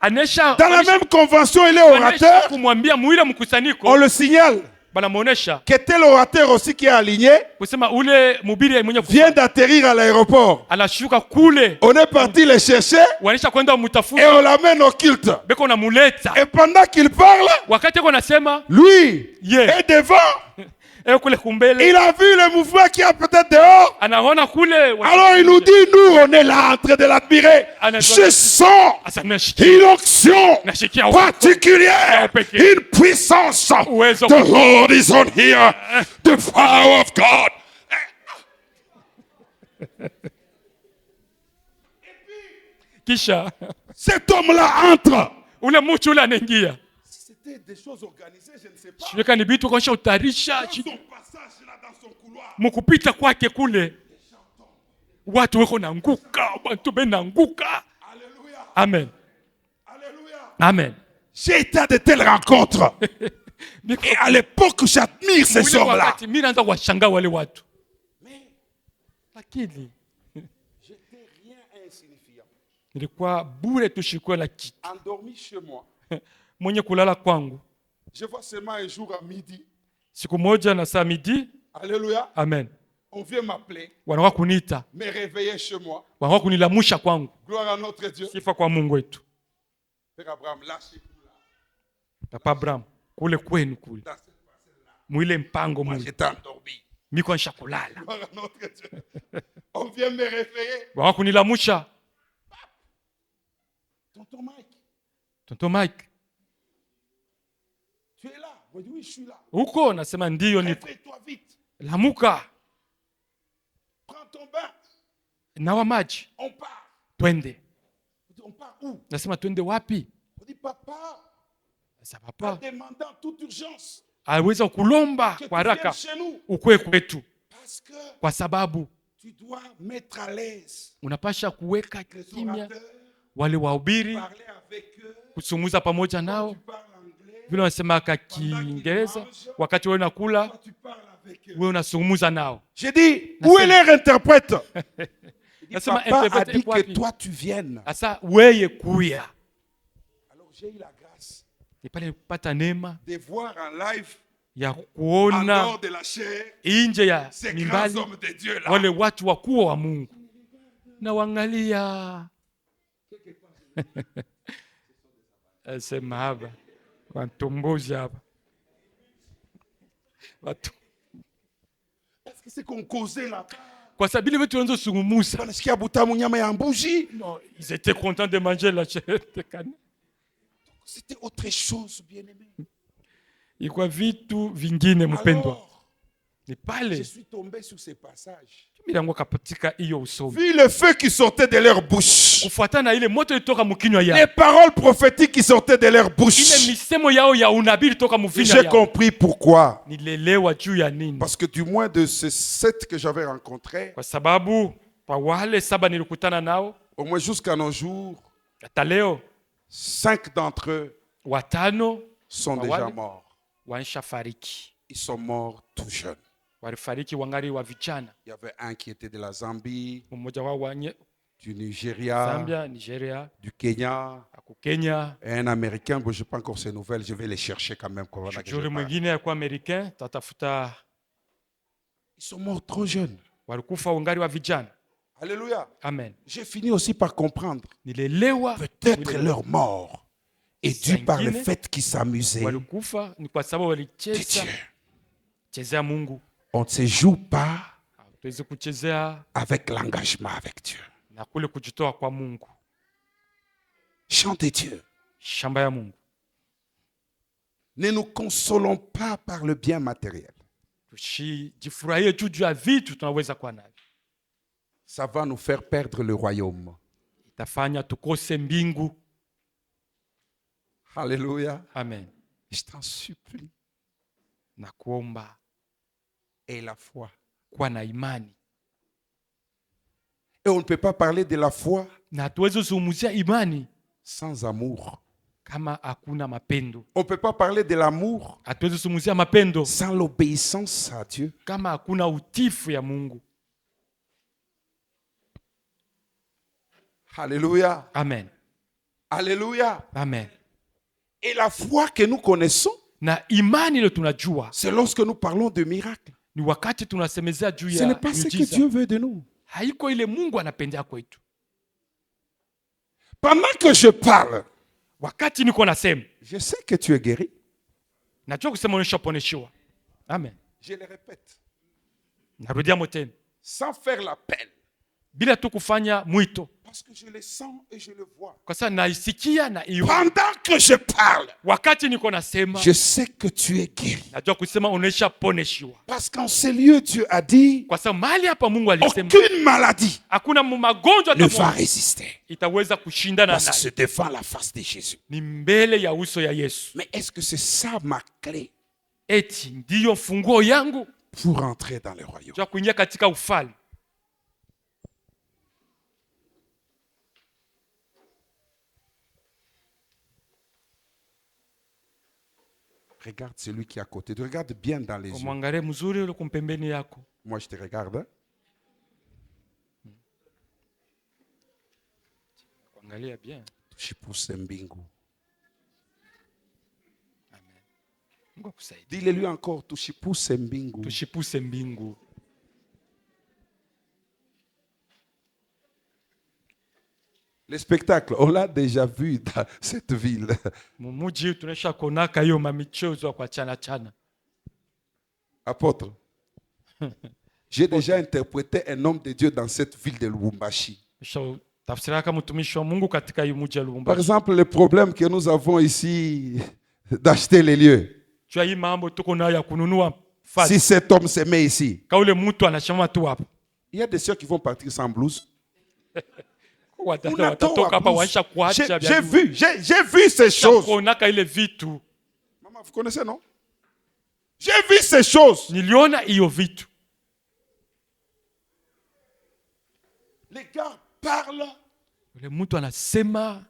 Anesha dans la même convention, il est orateur. kumwambia muile On mkusanyiko, le signale banamuonesha que tel orateur aussi qui est aligné kusema ule mhubiri mwenye vient d'atterrir à l'aéroport. anashuka kule, On est parti le chercher wanisha kwenda et mtafuta, on l'amène au culte. beko namuleta. Et pendant qu'il parle, Wakati eko nasema lui Yeah. est devant. eko kule kumbele, Il a vu le mouvement qui a peut-être dehors. anaona kule. Alors il nous dit, nous, on est là en train de l'admirer. Je sens Asa nashikia une onction nashikia particulière, une puissance. uwezo. The Lord is on here. The power of God. Kisha Cet homme-là entre. ule mtu ule anaingia, C'était des choses organisées, je ne sais pas. shirika ni vitu kwaisha utarisha Dans son passage là, dans son couloir. mukupita kwake kule, watu weko nanguka, bantu benanguka. Alléluia. Amen. Alléluia. Amen. J'ai été à de telles rencontres. Et à l'époque, j'admire ces Ule hommes-là. wakati mimi naanza kuwashangaa wale watu, lakini J'étais rien insignifiant. nilikuwa bure tushikwe la kitu Endormi chez moi. mwenye kulala kwangu. Je vois seulement un jour à midi. Siku moja na saa midi, Alléluia. amen, On vient m'appeler, wanakuwa kuniita, me réveiller chez moi. wanakuwa kunilamusha kwangu. Gloire à notre Dieu. Sifa kwa Mungu wetu. Père Abraham, lâchez-vous là. Papa Abraham, kule kwenu kule Dans cette parcelle-là. mwile mpango Moi, Mungu, j'étais endormi. miko nshakulala. Gloire à notre Dieu. On vient me réveiller. Wakunilamusha. Tonton Mike, Tonton Mike, tu es là? Moi, je dis oui, je suis là. uko? Nasema ndiyo niko. Réveille-toi vite. Lamuka, Prends ton bain. nawa maji, On part. twende. On part où? Nasema twende wapi? On dit papa, Sasa en papa demandant toute urgence aliweza kulomba que tu kwa viennes haraka chez nous. ukwe kwetu, Parce que kwa sababu tu dois mettre à l'aise unapasha kuweka les kimya orateurs, wale wahubiri, parler avec eux. kusumuza pamoja Toi, nao tu parles anglais. vile wanasemaka Kiingereza. Wakati wewe unakula, Toi, tu parles avec eux. wewe unasumuza nao. J'ai dit, où est leur interprète? Il dit, Nasema papa a interprète dit iko que wapi? toi tu viennes. Sasa weye kuya. Alors j'ai eu la grâce Ni pale kupata neema de voir en live, ya en kuona dehors de la chair, nje ya ces grands mimbali hommes de Dieu là. wale watu wakuu wa Mungu na wangalia. Sema hapa watumbuzi hapa watu, Est-ce que c'est qu'on causait là? kwa sababu ile vitu wanzo sungumusa. Wanasikia butamu nyama ya mbuzi. Non, ils étaient contents de manger la chair de canne. C'était autre chose, bien-aimé. Ilikuwa vitu vingine mpendwa. Alors, Ni je pale suis tombé sur ces passages. milango kapatika hiyo usomi. Vu le feu qui sortait de leur bouche, Kufuatana na ile moto ilitoka mkinywa les yao. paroles prophétiques qui sortaient de leur Ile bouche, misemo yao ya unabii ilitoka mvinya j'ai yao. compris pourquoi. Nilelewa juu ya nini? Parce que du moins de ces 7 que j'avais rencontrés, Kwa sababu kwa wale 7 nilikutana nao au moins jusqu'à nos jours, hata leo 5 d'entre eux 5 sont Bah, déjà ouais. morts. waisha fariki. Ils sont morts tout jeunes. Walifariki wangali wa vijana. Il y avait un qui était de la Zambie, Mmoja wao wa du Nigeria, Zambia, Nigeria, du Kenya, ako Kenya. et un Américain. Bon, je n'ai pas encore ces nouvelles, je vais les chercher quand même. Qu'on va que je Yule parle. mwingine alikuwa Americain, tatafuta. Ils sont morts trop jeunes. Walikufa wangali wa vijana. Alléluia. Amen. J'ai fini aussi par comprendre. Nilelewa Peut-être leur mort est due par le Zingine. fait qu'ils s'amusaient. walikufa ni kwa sababu De walicheza Dieu. chezea Mungu. On ne se joue pas Hatuwezi kuchezea avec l'engagement avec Dieu. na kule kujitoa kwa Mungu, Chantez Dieu. shamba ya Mungu. Ne nous consolons pas par le bien matériel. Tusijifurahie juu ya vitu tunaweza kuwa navyo, Ça va nous faire perdre le royaume. itafanya tukose mbingu. Alléluia. Amen. Je t'en supplie. Na kuomba Et la foi. kuwa na imani, Et on ne peut pas parler de la foi na hatuwezi kuzungumzia imani sans amour. kama hakuna mapendo. On ne peut pas parler de l'amour Hatuwezi kuzungumzia mapendo sans l'obéissance à Dieu. kama hakuna utifu ya Mungu. Alléluia. Amen. Alléluia. Amen. Et la foi que nous connaissons, Na imani ile tunajua c'est lorsque nous parlons de miracles. ni wakati tunasemezea juu Ce n'est ya pas ce que miujiza. Dieu veut de nous. Haiko ile Mungu anapendea kwetu. Pendant que je parle, Wakati niko nasema, je sais que tu es guéri. najua kusema unishaponeshiwa. Amen. Je le répète. Narudia moteni. Sans faire l'appel. Bila tu kufanya mwito. Parce que je le sens et je le vois. Kwa sababu naisikia na iyo. Pendant que je parle, Wakati niko nasema, je sais que tu es guéri. najua kusema unishaponeshiwa. Parce qu'en ces lieux, Dieu a dit, Kwa sababu mahali hapa Mungu alisema aucune maladie hakuna magonjwa ne va hata résister. itaweza kushindana Parce que nayo. c'est devant la face de Jésus. Ni mbele ya uso ya Yesu. Mais est-ce que c'est ça ma clé Eti ndiyo funguo yangu pour entrer dans le royaume? ya kuingia katika ufalme. Regarde celui qui est à côté. Regarde bien dans les yeux. Mwangalie mzuri ule kumpembeni yako. Moi, je te regarde. Hein? Angalia bien. Tushipuse mbingu. Mungu akusaidie. Dis-le-lui encore. Tushipuse mbingu. Tushipuse mbingu. Le spectacle, on l'a déjà vu dans cette ville. Mumuji tunesha konaka hiyo mamichezo kwa chana chana. Apôtre, J'ai déjà interprété un homme de Dieu dans cette ville de Lubumbashi. tafsiraka mtumishi wa Mungu katika hii mji wa Par Lubumbashi. exemple, le problème que nous avons ici d'acheter les lieux. Jua hii mambo tuko nayo ya kununua Si fasi. cet homme se met ici, Kaule mtu anashama tu hapa. il y a des sœurs qui vont partir sans blouse. Watatoka hapa waisha kuacha J'ai vu ces choses. kuonaka ile vitu. Maman, vous connaissez, non? J'ai vu ces choses. Niliona hiyo vitu. Les gars parlent. Yule mtu anasema.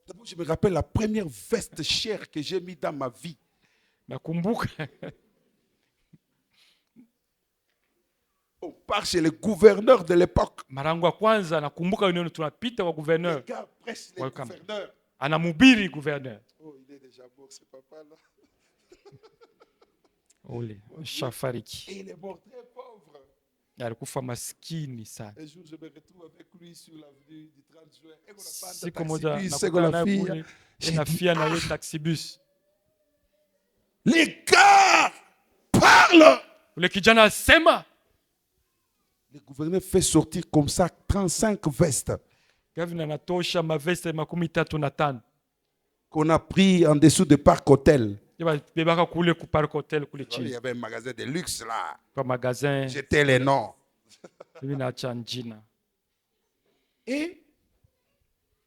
D'abord, je me rappelle la première veste chère que j'ai mise dans ma vie. Nakumbuka. On part chez le gouverneur de l'époque. Marangu wa kwanza nakumbuka yule tunapita kwa Les gouverneur. gars pressent les Welcome. gouverneurs. Anamhubiri gouverneur. Oh, il est déjà mort, ce papa-là. Ole, shafariki. Et il est mort très pauvre. Alikufa maskini sana. Un jour, je me retrouve avec lui sur l'avenue du 30 juin. Et on a pas de Siku moja taxi-bus, c'est nakutana la naye fille. kule. J'ai Nafia dit, na yeye taxi bus. les gars parlent. Ule kijana asema. Le gouverneur fait sortir comme ça 35 vestes Gavana anatosha maveste 35 qu'on a pris en dessous de Parc Hôtel. bebaka kule ku Park Hotel kule Il y chini avait un magasin de luxe là. kwa magasin J'étais les noms. hivi na chanjina. Et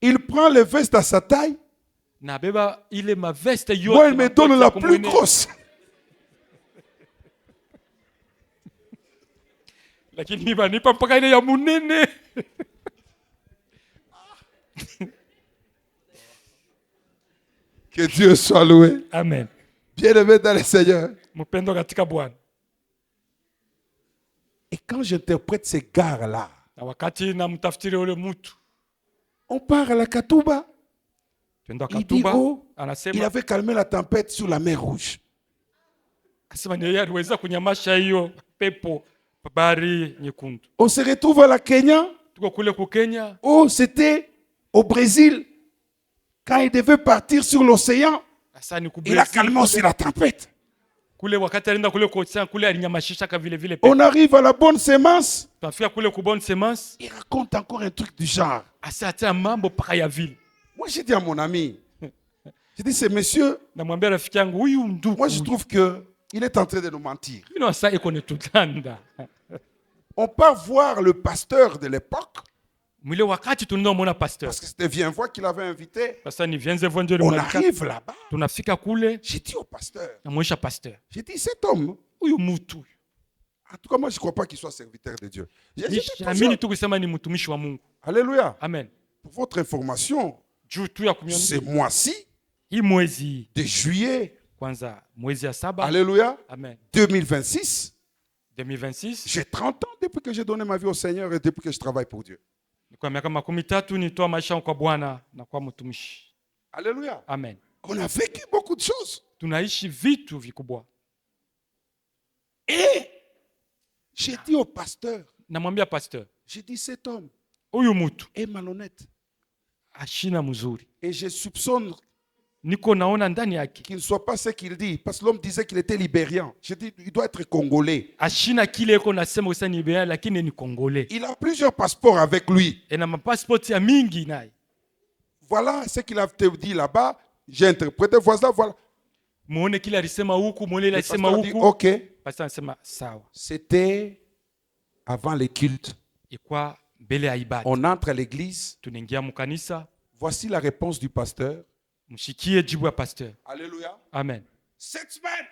il prend les vestes à sa taille. Na beba ile maveste yote. Moi, il me donne la plus kumwene. grosse. Lakini mimi banipa mpaka ile ya munene. Que Dieu soit loué. Amen. Bien-aimé dans le Seigneur. Mpendo katika Bwana. Et quand j'interprète ces gars-là, Na wakati namtafsiri ule mtu. on part à la Katouba. Twenda Il dit, Katuba oh, il anasema avait calmé la tempête sur la mer Rouge. akasema ni yeye aliweza kunyamasha hiyo pepo bahari nyekundu. On se retrouve à la Kenya. Tuko kule ku Kenya. Oh, c'était au Brésil. Quand il devait partir sur l'océan, Sasa ni ku il a Brazil. calmé aussi la tempête. Kule wakati alienda kule kwa ocean kule alinyamashisha ka vile vile pepo. On arrive à la bonne sémence. Tunafika kule ku bonne semence. Il raconte encore un truc du genre. Asa atia mambo paka ya vile. Moi, j'ai dit à mon ami, j'ai dit, ce monsieur, Namwambia rafiki yangu huyu ndugu. moi, je trouve qu'il est en train de nous mentir. Mimi na sasa iko netutanda. On part voir le pasteur de l'époque, Mwile wakati tunaenda muona pasteur. parce que c'était Vienvoix qui l'avait invité. Sasa ni vienze vonje On mwanamke. arrive là-bas. Tunafika kule J'ai dit au pasteur, namwonyesha pasteur. j'ai dit, cet homme, Huyu mtu. en tout cas, moi, je ne crois pas qu'il soit serviteur de Dieu. J'ai dit, Amini tu kusema ni mtumishi wa Mungu. Alléluia. Amen. Pour votre information, Juu tu ya ce kumiona. mois-ci Hii mwezi de juillet, kwanza mwezi ya 7. Alléluia, Amen. 2026, 2026. j'ai 30 ans depuis que j'ai donné ma vie au Seigneur et depuis que je travaille pour Dieu. Ni kwa miaka 13 nitoa maisha yangu kwa Bwana na kwa mtumishi. Alléluia. Amen. On a vécu beaucoup de choses. Tunaishi vitu vikubwa. Et j'ai dit au pasteur, Namwambia pasteur, j'ai dit, cet homme huyu mtu est malhonnête. ashina mzuri. Et je soupçonne Niko naona ndani yake. qu'il ne soit pas ce qu'il dit. Parce que l'homme disait qu'il était libérien. J'ai dit, il doit être congolais. Ashina kile iko nasema usani ibea lakini ni Kongole. Il a plusieurs passeports avec lui. Ena mapassport ya mingi naye. Voilà ce qu'il a dit là-bas. J'ai interprété, voilà. Muone kile alisema huku, muone ile Le alisema pasteur dit, huku. ok. Pastor anasema sawa. C'était avant les cultes. Ikwa mbele ya ibada. On entre à l'église. Tunaingia mkanisa, Voici la réponse du pasteur. mshikie jibu ya pasteur. Alléluia. Amen. Cette semaine,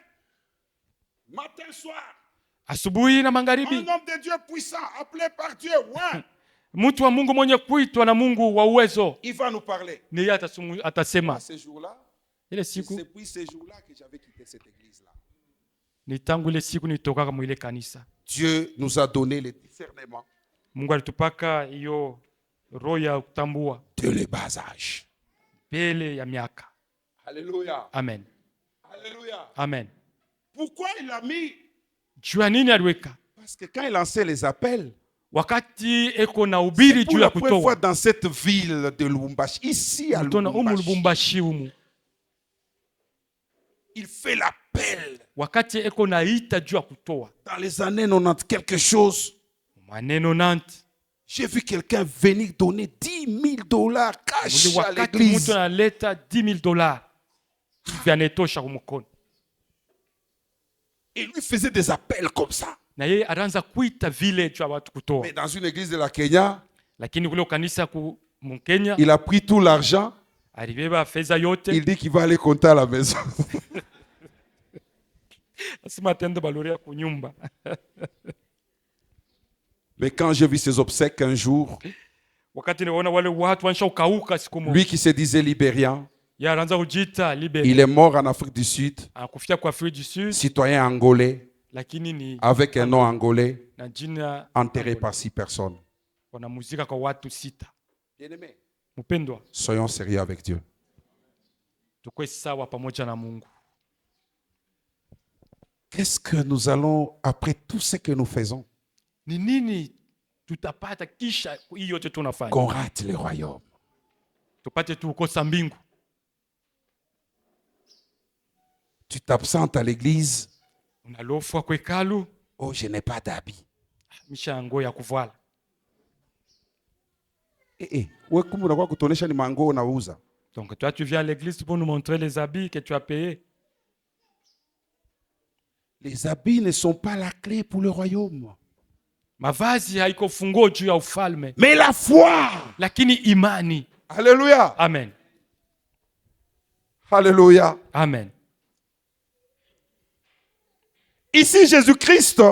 matin, soir, Asubuhi na un magharibi, homme de Dieu puissant, appelé par Dieu, ouais, mtu wa Mungu mwenye kuitwa na Mungu wa uwezo il va nous parler. ni yeye atasema. À ce jour-là, Ile c'est siku depuis ce jour-là que j'avais quitté cette église-là. ni tangu ile siku nilitoka mwile kanisa. Dieu nous a donné le discernement Mungu alitupaka hiyo roho ya kutambua de le bas âge. mbele ya miaka. Alléluia. Amen. Alléluia. Amen. Pourquoi il a mis? Jua nini aliweka? Parce que quand il lançait les appels, Wakati eko na ubiri pour juu ya la première fois kutoa. dans cette ville de Lubumbashi, ici à Tuna umu Lubumbashi, Lubumbashi umu. il fait l'appel wakati eko naita juu ya kutoa Dans les années 90, quelque chose, maneno nanti, j'ai vu quelqu'un venir donner $10,000 cash ule à wakati l'église. mtu analeta $10,000 hivi anetosha kumkono, Il lui faisait des appels comme ça. na yeye anaanza kuita vile juu ya watu kutoa. Mais dans une église de la Kenya, Lakini kule kanisa ku Mkenya il a pris tout l'argent. alibeba fedha yote, Il dit qu'il va aller compter à la maison. asema atende baloria kunyumba. Mais quand j'ai vu ses obsèques un jour, Wakati niona wale watu wansha ukauka siku moja, lui qui se disait libérien, yeye anaanza kujiita Liberia, il est mort en Afrique du Sud, anakufia kwa Afrika du Sud, citoyen angolais, lakini ni avec un nom angolais, na jina enterré par 6 personnes. wanamuzika kwa watu 6. Bien-aimés, Mpendwa, soyons sérieux avec Dieu. tukue sawa pamoja na Mungu. Qu'est-ce que nous allons, après tout ce que nous faisons, Ni nini tutapata kisha hii yote tunafanya? qu'on rate le royaume? Tupate tu kukosa mbingu. Tu t'absentes à l'église. Unalofwa kwa hekalu, Oh, je n'ai pas d'habit. misha nguo ya kuvala. Wewe kumbe unakuwa kutonesha ni mango unauza. Donc toi tu viens à l'église pour nous montrer les habits que tu as payés. Les habits ne sont pas la clé pour le royaume. Mavazi haiko funguo juu ya ufalme, Mais la foi. lakini imani. Alléluia. Amen. Alléluia. Amen. Ici, Jésus-Christ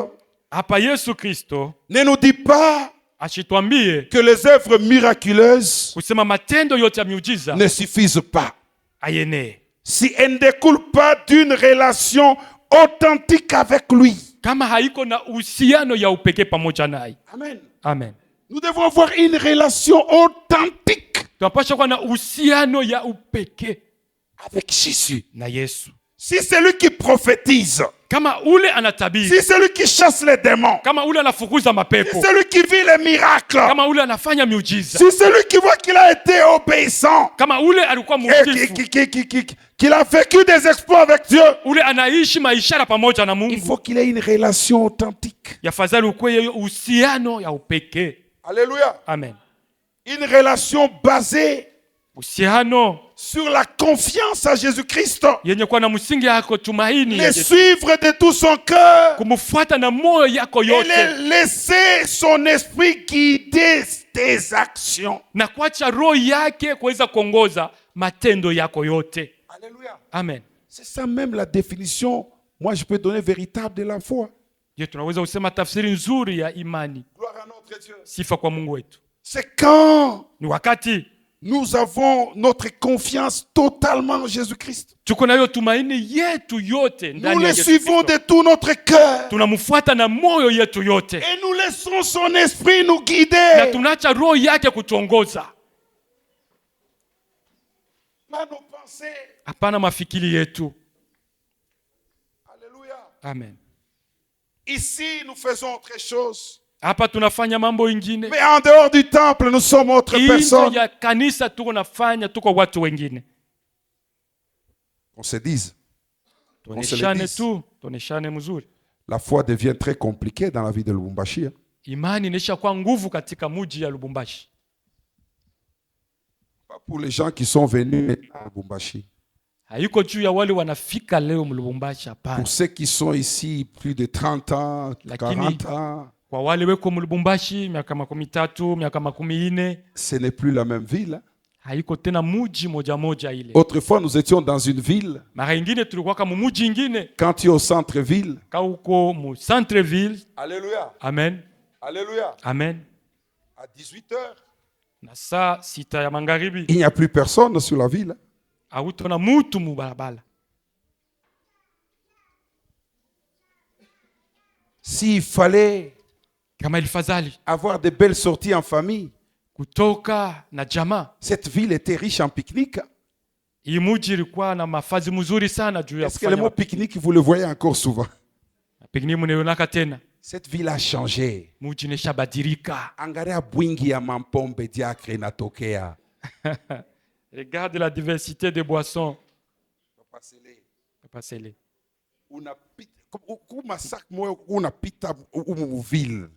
Hapa Yesu Kristo ne nous dit pas ashitwambie que les œuvres miraculeuses kusema matendo yote ya miujiza ne suffisent pas. ayenee Si elles ne découlent pas d'une relation authentique avec lui. kama haiko na uhusiano ya upekee pamoja naye. Amen. Amen. Nous devons avoir une relation authentique Tunapaswa kuwa na uhusiano ya upekee avec Jésus. na Yesu. Si c'est lui qui prophétise, Kama ule anatabiri, si c'est lui qui chasse les démons, kama ule anafukuza si mapepo, c'est lui qui vit les miracles, kama ule anafanya miujiza, si c'est lui qui voit qu'il a été obéissant, kama ule alikuwa et mtiifu, qu'il a vécu des exploits avec Dieu, ule anaishi maishara pamoja na il Mungu, faut qu'il ait une relation authentique. yafadhali ukuwe uhusiano ya upekee. Alléluia. Amen. Une relation basée Uhusiano sur la confiance à Jésus-Christ. yenye kuwa na msingi yako tumaini ya Le Yesu, suivre de tout son cœur. kumfuata na moyo yako Et yote, laisser son esprit guider tes actions. na kuacha roho yake kuweza kuongoza matendo yako yote. Alléluia. Amen. C'est ça même la définition, moi je peux donner véritable de la foi. Ndio tunaweza kusema tafsiri nzuri ya imani. Gloire à notre Dieu. Sifa kwa Mungu wetu. C'est quand Ni wakati nous avons notre confiance totalement en Jésus-Christ. tuko na hiyo tumaini yetu yote Nous ndani ya le Yesu suivons Kristo. de tout notre cœur. Tunamfuata na moyo yetu yote, Et nous laissons son esprit nous na guider. tunaacha roho yake kutuongoza, Pas nos pensées. hapana mafikiri yetu. Alléluia. Amen. Ici, nous faisons autre chose. Hapa tunafanya mambo ingine, Mais en dehors du temple, nous sommes autre nje personne. ya kanisa tuko nafanya, tuko watu wengine. On se dise, Tuoneshane dise. tu, tuoneshane mzuri. la foi devient très compliquée dans la vie de Lubumbashi. Imani inaisha kwa nguvu katika muji ya Lubumbashi, Pas pour les gens qui sont venus à Lubumbashi. haiko juu ya wale wanafika leo Lubumbashi, hapana. Pour ceux qui sont ici plus de 30 ans, Lakini- 40 ans, Kwa wale weko Lubumbashi miaka 13, miaka 14, ce n'est plus la même ville. haiko tena muji moja moja ile. Autrefois, nous étions dans une ville. Mara ingine tulikuwa kama muji ingine, Quand tu es au centre-ville, ka uko mu centre ville. Alléluia, Amen. Alléluia, Amen. à 18 heures, Na saa 6 ya magharibi il n'y a plus personne sur la ville. hautona mutu mu barabara. S'il fallait Kama ilifadhali avoir de belles sorties en famille, kutoka na jamaa, cette ville était riche en pique-nique. hii muji ilikuwa na mafazi mzuri sana juu ya Est-ce que le mot kufanya pique-nique, vous le voyez encore souvent? pengine mnaionaka tena. Cette ville a changé. Muji nesha badilika. Angalia bwingi ya mampombe diacre inatokea. Regarde la diversité des boissons. Papa Sele. unapita muville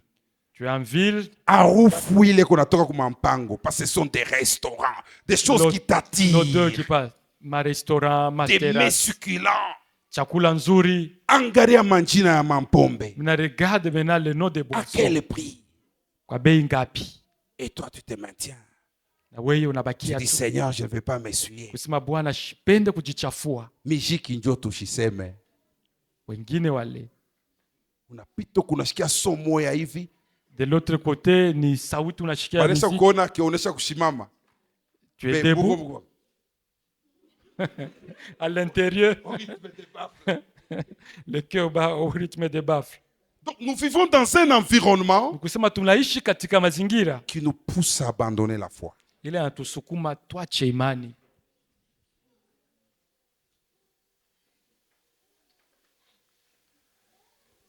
Tu es en ville, harufu ile kunatoka kumampango parce que ce sont des restaurants, des choses qui l'odeur qui t'attirent, passe. Ma restaurant, ma des mets terrasse, succulents. chakula nzuri. Angalia manjina ya mampombe, Mna regarde maintenant le nom des à boissons. quel prix? Kwa bei ngapi? Et toi tu te maintiens. Na wewe Tu unabakia dis tu. Seigneur, je ne vais pas m'essuyer. Kusema Bwana sipende kujichafua. Mijiki njo tushiseme. Wengine wale. Unapita kunashikia somo moya hivi. De l'autre côté ni sauti unashikia Banesha muziki. kuona akionyesha kushimama. Tu es Mais debout Mungu- à l'intérieur. au rythme des baffes. Le cœur bat au rythme des baffles. Donc nous vivons dans un environnement Kusema tunaishi katika mazingira qui nous pousse à abandonner la foi. ile anatusukuma tuache imani.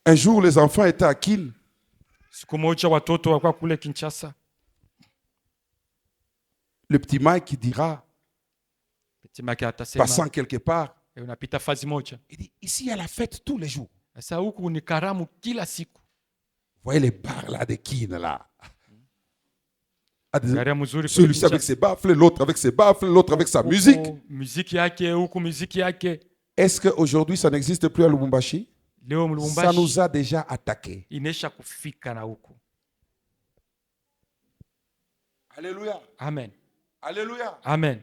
Un jour, les enfants étaient à Kin. Siku moja watoto walikuwa kule Kinshasa. Le petit Mike qui dira, Petit Maki atasema, passant quelque part, unapita fazi moja. il dit, ici il y a la fête tous les jours. Sasa huku ni karamu kila siku. Vous voyez les bars là de Kin là. Ah, Gari mzuri kule celui-ci avec Kinshasa. ses baffles, l'autre avec ses baffles, l'autre avec sa musique. Huku muziki yake, huku muziki yake. Est-ce qu'aujourd'hui ça n'existe plus à Lubumbashi? Leo Ça Lubumbashi nous a déjà attaqués. inesha kufika na huku. Alléluia. Amen. Alléluia. Amen.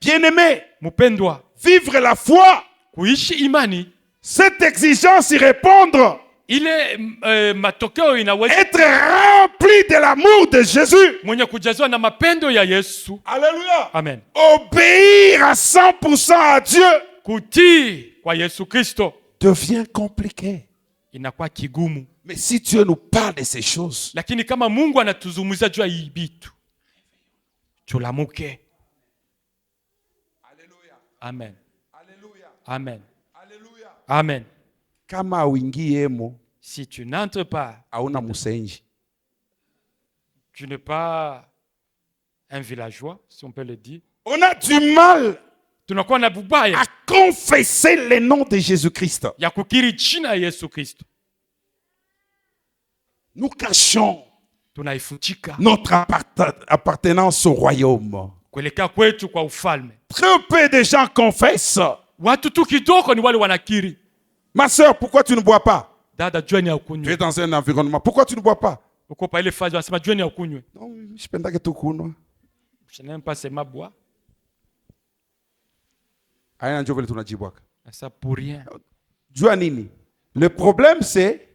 Bien-aimés, Mupendwa, vivre la foi, kuishi imani cette exigence y répondre, ile matokeo inaweza être rempli de l'amour de Jésus. mwenye kujazwa na mapendo ya Yesu. Alléluia. Amen. Obéir à 100% à Dieu Kutii kwa Yesu Kristo devient compliqué. inakuwa kigumu, Mais si Dieu nous parle de ces choses, lakini kama Mungu anatuzungumzia juu ya hii bitu, tulamuke. Alléluia. Amen. Alléluia. Amen. Alléluia. Amen. Kama auingiemo Si tu n'entres pas, hauna musenji. tu n'es pas un villageois, si on peut le dire. On a du mal Tunakuwa na bubaya à confesser le nom de Jésus-Christ. ya kukiri jina ya Yesu Kristo. Nous cachons Tunaifutika notre appartenance au royaume. kuelekea kwetu kwa ufalme. Très peu de gens confessent. Watu tu kidogo ni wale wanakiri. Ma soeur, pourquoi tu ne bois pas? Dada, jueni ya Tu es ukunywe. dans un environnement. Pourquoi tu ne bois pas? Uko pa ile fazi wanasema jueni ya ukunywe. Non, je pense que tu kunwa. Je n'aime pas sema bois. Aya njo vile tunajibwaka. Ça pour rien. Jua nini? Le problème c'est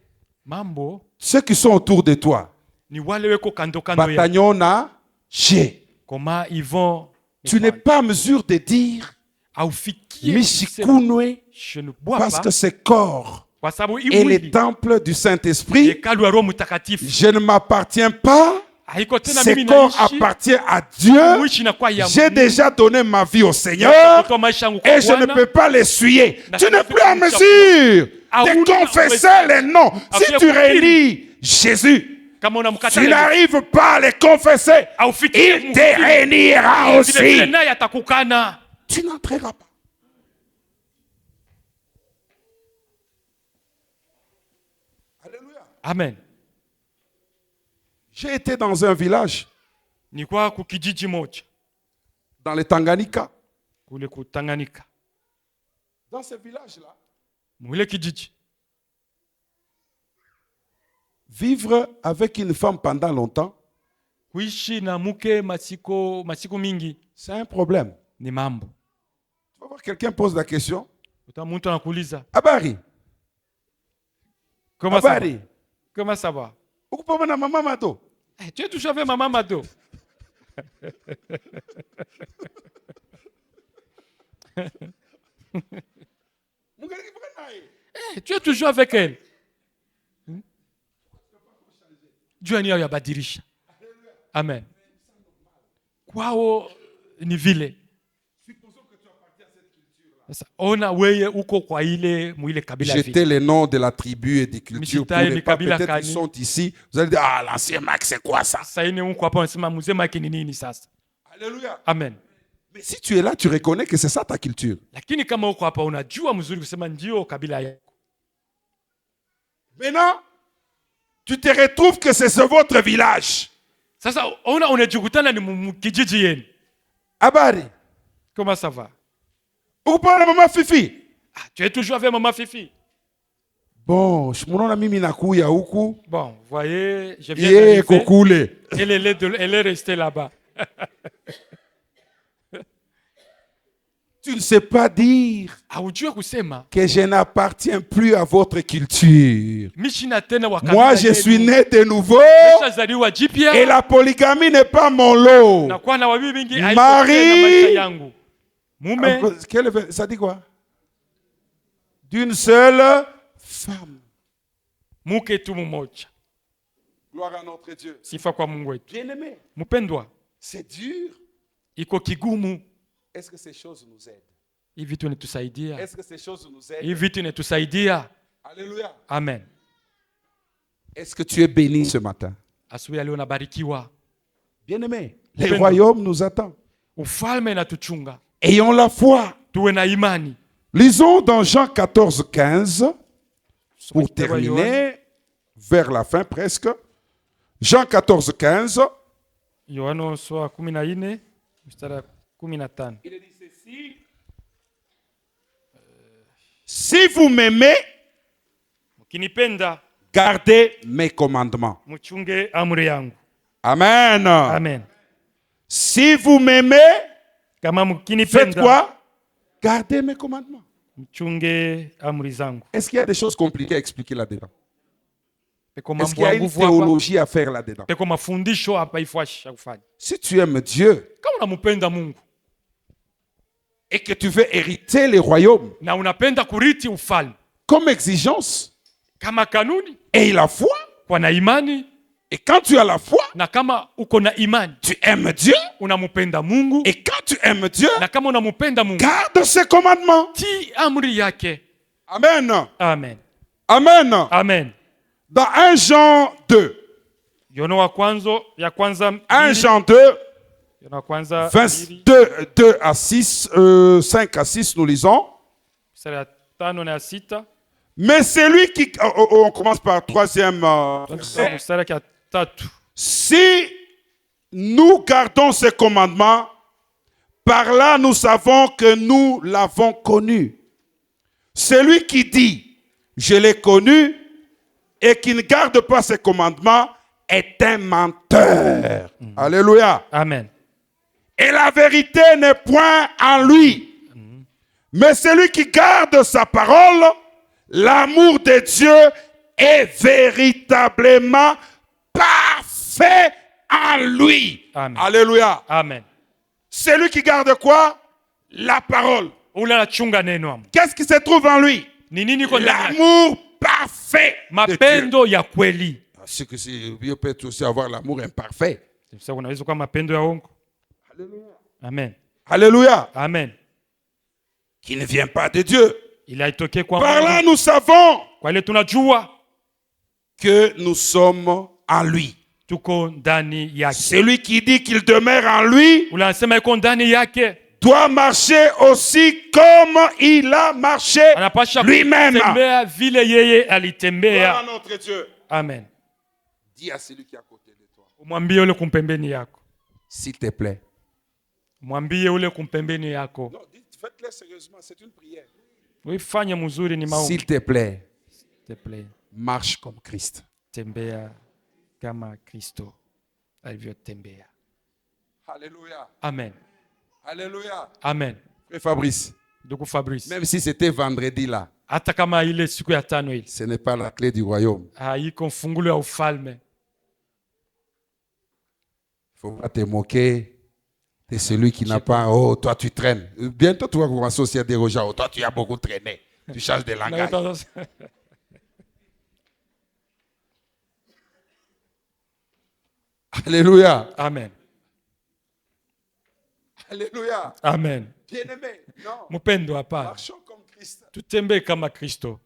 Mambo ceux qui sont autour de toi. ni wale weko kando kando ya. Batanyona chez. Comment ils vont Tu n'es pas en mesure de dire aufikie Mishikunwe je ne bois parce pas que ce corps kwa sababu hii est le mwili temple du Saint-Esprit. hekalu ya Roho Mtakatifu. Je ne m'appartiens pas. Haiko tena Ce mimi corps naishi. appartient à Dieu. Mwishi na kwa ya J'ai Mungu. déjà donné ma vie au Seigneur Kutoa maisha yangu kwa et je ne Bwana. peux pas l'essuyer. Na Tu n'es siwezi plus en kumchafua. mesure Hauna de confesser uwezo. les noms. Si Hauna tu kukiri. relis Jésus, Kama unamkataa tu n'arrives pas à les confesser, aufikie il te réunira vile vile aussi. naye atakukana. Tu n'entreras pas. Alléluia. Amen. J'ai été dans un village, Ni kwa kukijiji moja dans le Tanganyika. kule kutanganyika. Dans ce village-là, Mwile kijiji vivre avec une femme pendant longtemps, kuishi na mke masiku mingi c'est un problème. ni mambo. Tu vas voir, quelqu'un pose la question. Uta mtu anakuuliza Habari, comment ça va? habari. Comment ça va? Uko pamoja na mama mato? Tu es toujours avec maman Mado. Tu es toujours avec elle. Jua ni yao yabadilisha. Amen. Kwao ni vile. Sasa ona weye uko kwa ile mwile kabila vile. Jetez les noms de la tribu et des cultures. Pour Mishitaye les ni pas kabila peut-être kani. qui sont ici, vous allez dire, ah, l'ancien Mac, c'est quoi ça? Sasa ine uko hapa unasema mzee Mike ni nini sasa? Alléluia. Amen. Mais si tu es là, tu reconnais que c'est ça ta culture. Lakini kama uko hapa unajua mzuri kusema ndio kabila yako. Maintenant, tu te retrouves que c'est votre village. Sasa unajikutana ni kijiji yenu. Habari. Comment ça va? Uko na mama Fifi? Ah, tu es toujours avec maman Fifi. Bon, mnaona mimi nakuya huku. Bon, vous voyez, je viens Yeye d'arriver. kokule. Elle est restée là-bas. Tu ne sais pas dire Haujui kusema que je n'appartiens plus à votre culture. mishina tena wa Moi, kabila je suis yenu. né de nouveau Nimeshazaliwa jipya. et la polygamie n'est pas mon lot. Na kuwa na wabibi wengi haiko Marie. tena maisha yangu. Mume Ça dit quoi? D'une seule femme. muke tu mmoja. Gloire à notre Dieu. Sifa kwa Mungu wetu. Bien-aimé, Mpendwa, c'est dur. iko kigumu. Est-ce que ces choses nous aident? Hivi vitu inatusaidia. Est-ce que ces choses nous aident? Hivi vitu inatusaidia. Alléluia. Amen. Est-ce que tu es béni ce matin? Asubuhi ya leo nabarikiwa. Bien-aimé, le Upendo. royaume nous attend. Ufalme inatuchunga. Ayons la foi. Tuwe na imani. Lisons dans Jean 14, 15, pour Kitabu ya Yohana. terminer, vers la fin presque. Jean 14, 15. Yohana sura ya 14 mstari wa 15. Il dit ceci. Si vous m'aimez, Mkinipenda gardez mes commandements. mchunge amri yangu. Amen. Amen. Si vous m'aimez, Kama faites mkinipenda quoi? Gardez mes commandements. mchunge amri zangu. Est-ce qu'il y a des choses compliquées à expliquer là-dedans? Peko Est-ce mambo qu'il y a ya une nguvu hapa. théologie à faire là-dedans? Peko mafundisho hapa ifuashi ya kufanya. Si tu aimes Dieu Kama unampenda Mungu et que tu veux hériter les royaumes na unapenda kuriti ufalme comme exigence, kama kanuni, et la foi, kwa na imani, et quand tu as la foi, na kama uko na imani tu aimes Dieu, unampenda Mungu, et quand tu aimes Dieu, na kama unampenda Mungu garde ses commandements. ti amri yake. Amen. Amen. Amen. Amen. Dans 1 Jean 2, Yohana wa kwanza 1 mbili. Jean 2, Yohana wa kwanza mbili, 2 à 6, 5 à 6, nous lisons. mstari ya 5 na ya 6. Mais celui qui... on commence par troisième verset. Mstari ya 3. Si nous gardons ses commandements, par là nous savons que nous l'avons connu. Celui qui dit, je l'ai connu, et qui ne garde pas ses commandements, est un menteur. Alléluia. Amen. Et la vérité n'est point en lui. Mais celui qui garde sa parole, l'amour de Dieu est véritablement parfait en lui. Amen. Alléluia. Amen. Celui qui garde quoi? La parole. Ule anachunga neno hapo. Qu'est-ce qui se trouve en lui? Ni nini iko ndani yake? L'amour parfait de Dieu. Mapendo ya kweli. C'est que Dieu peut aussi avoir l'amour imparfait. Sasa unaweza kuwa mapendo ya uongo. Alléluia. Amen. Alléluia. Amen. Qui ne vient pas de Dieu. Ili haitokee kwa Par Mungu. là, nous savons Kwa ile tunajua que nous sommes en lui. tuko ndani yake. Celui qui dit qu'il demeure en lui Ule anasema yuko ndani yake. doit marcher aussi comme il a marché Anapasha lui-même. kutembea vile yeye Gloire à alitembea. notre Dieu. Amen. Dis à celui qui est à côté de toi, Umwambie ule kumpembeni yako. s'il te plaît. Mwambie ule kumpembeni yako. Non, faites-le sérieusement, c'est une prière. Uifanye mzuri ni maombi. S'il te plaît, Te play. marche comme Christ. Tembea kama Kristo alivyotembea. Alléluia. Amen. Alléluia. Amen. Frère Fabrice, Ndugu Fabrice. même si c'était vendredi là, Hata kama ile siku ya 5 ile ce n'est pas la clé du royaume. haiko fungulo ya ufalme. Il ne faut pas te moquer de celui qui n'a pas. Oh, toi tu traînes. Bientôt tu vas commencer aussi à dire aux gens, oh, toi tu as beaucoup traîné. Tu changes de langage. Alléluia. Amen. Alléluia. Amen. Bien-aimé, non. Mpendo hapa. Marchons comme Christ. Tutembee kama Kristo.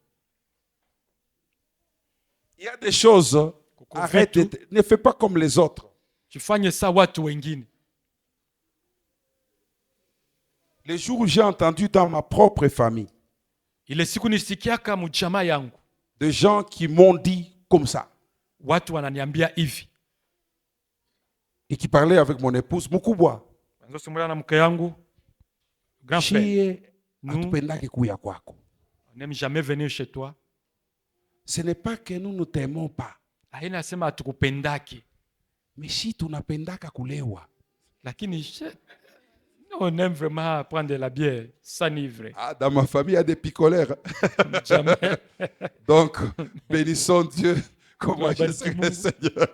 Il y a des choses. Arrête, ne fais pas comme les autres. Tufanye sa watu wengine. Les jours où j'ai entendu dans ma propre famille, Ile siku nisikiaka mjamaa yangu Des gens qui m'ont dit comme ça. Watu wananiambia hivi. Et qui parlaient avec mon épouse, Mukubwa. Nzosimulia na mke yangu. Grand frère. Chie Nous atupendake kuya kwako. n'aime jamais venir chez toi. Ce n'est pas que nous ne t'aimons pas. Haina sema hatukupendaki. Mais si tunapendaka kulewa. Lakini on aime vraiment prendre de la bière, s'enivrer. Ah, dans ma famille, il y a des picoleurs. Jamais. Donc, bénissons Dieu. Comment je Tubariki sais Mungu. Seigneur.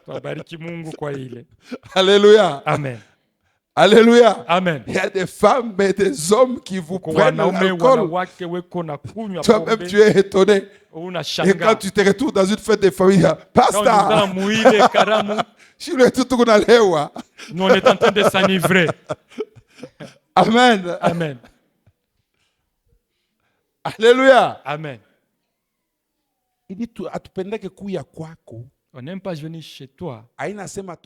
Tubariki Mungu kwa ile. Alléluia. Amen. Alléluia. Amen. Il y a des femmes et des hommes qui vous Kwa prennent wanaume l'alcool. wanawake weko na kunywa Toi-même, pombe. tu es étonné. Et quand Unashangaa. tu te retrouves dans une fête de famille, Quand on est dans Pasteur, muile karamu, je suis le tout kunalewa. nous on est en train de s'enivrer. Amen. Amen. Alléluia. Amen. Il dit, atupendake kuya kwako. On n'aime pas venir chez toi. Haina sema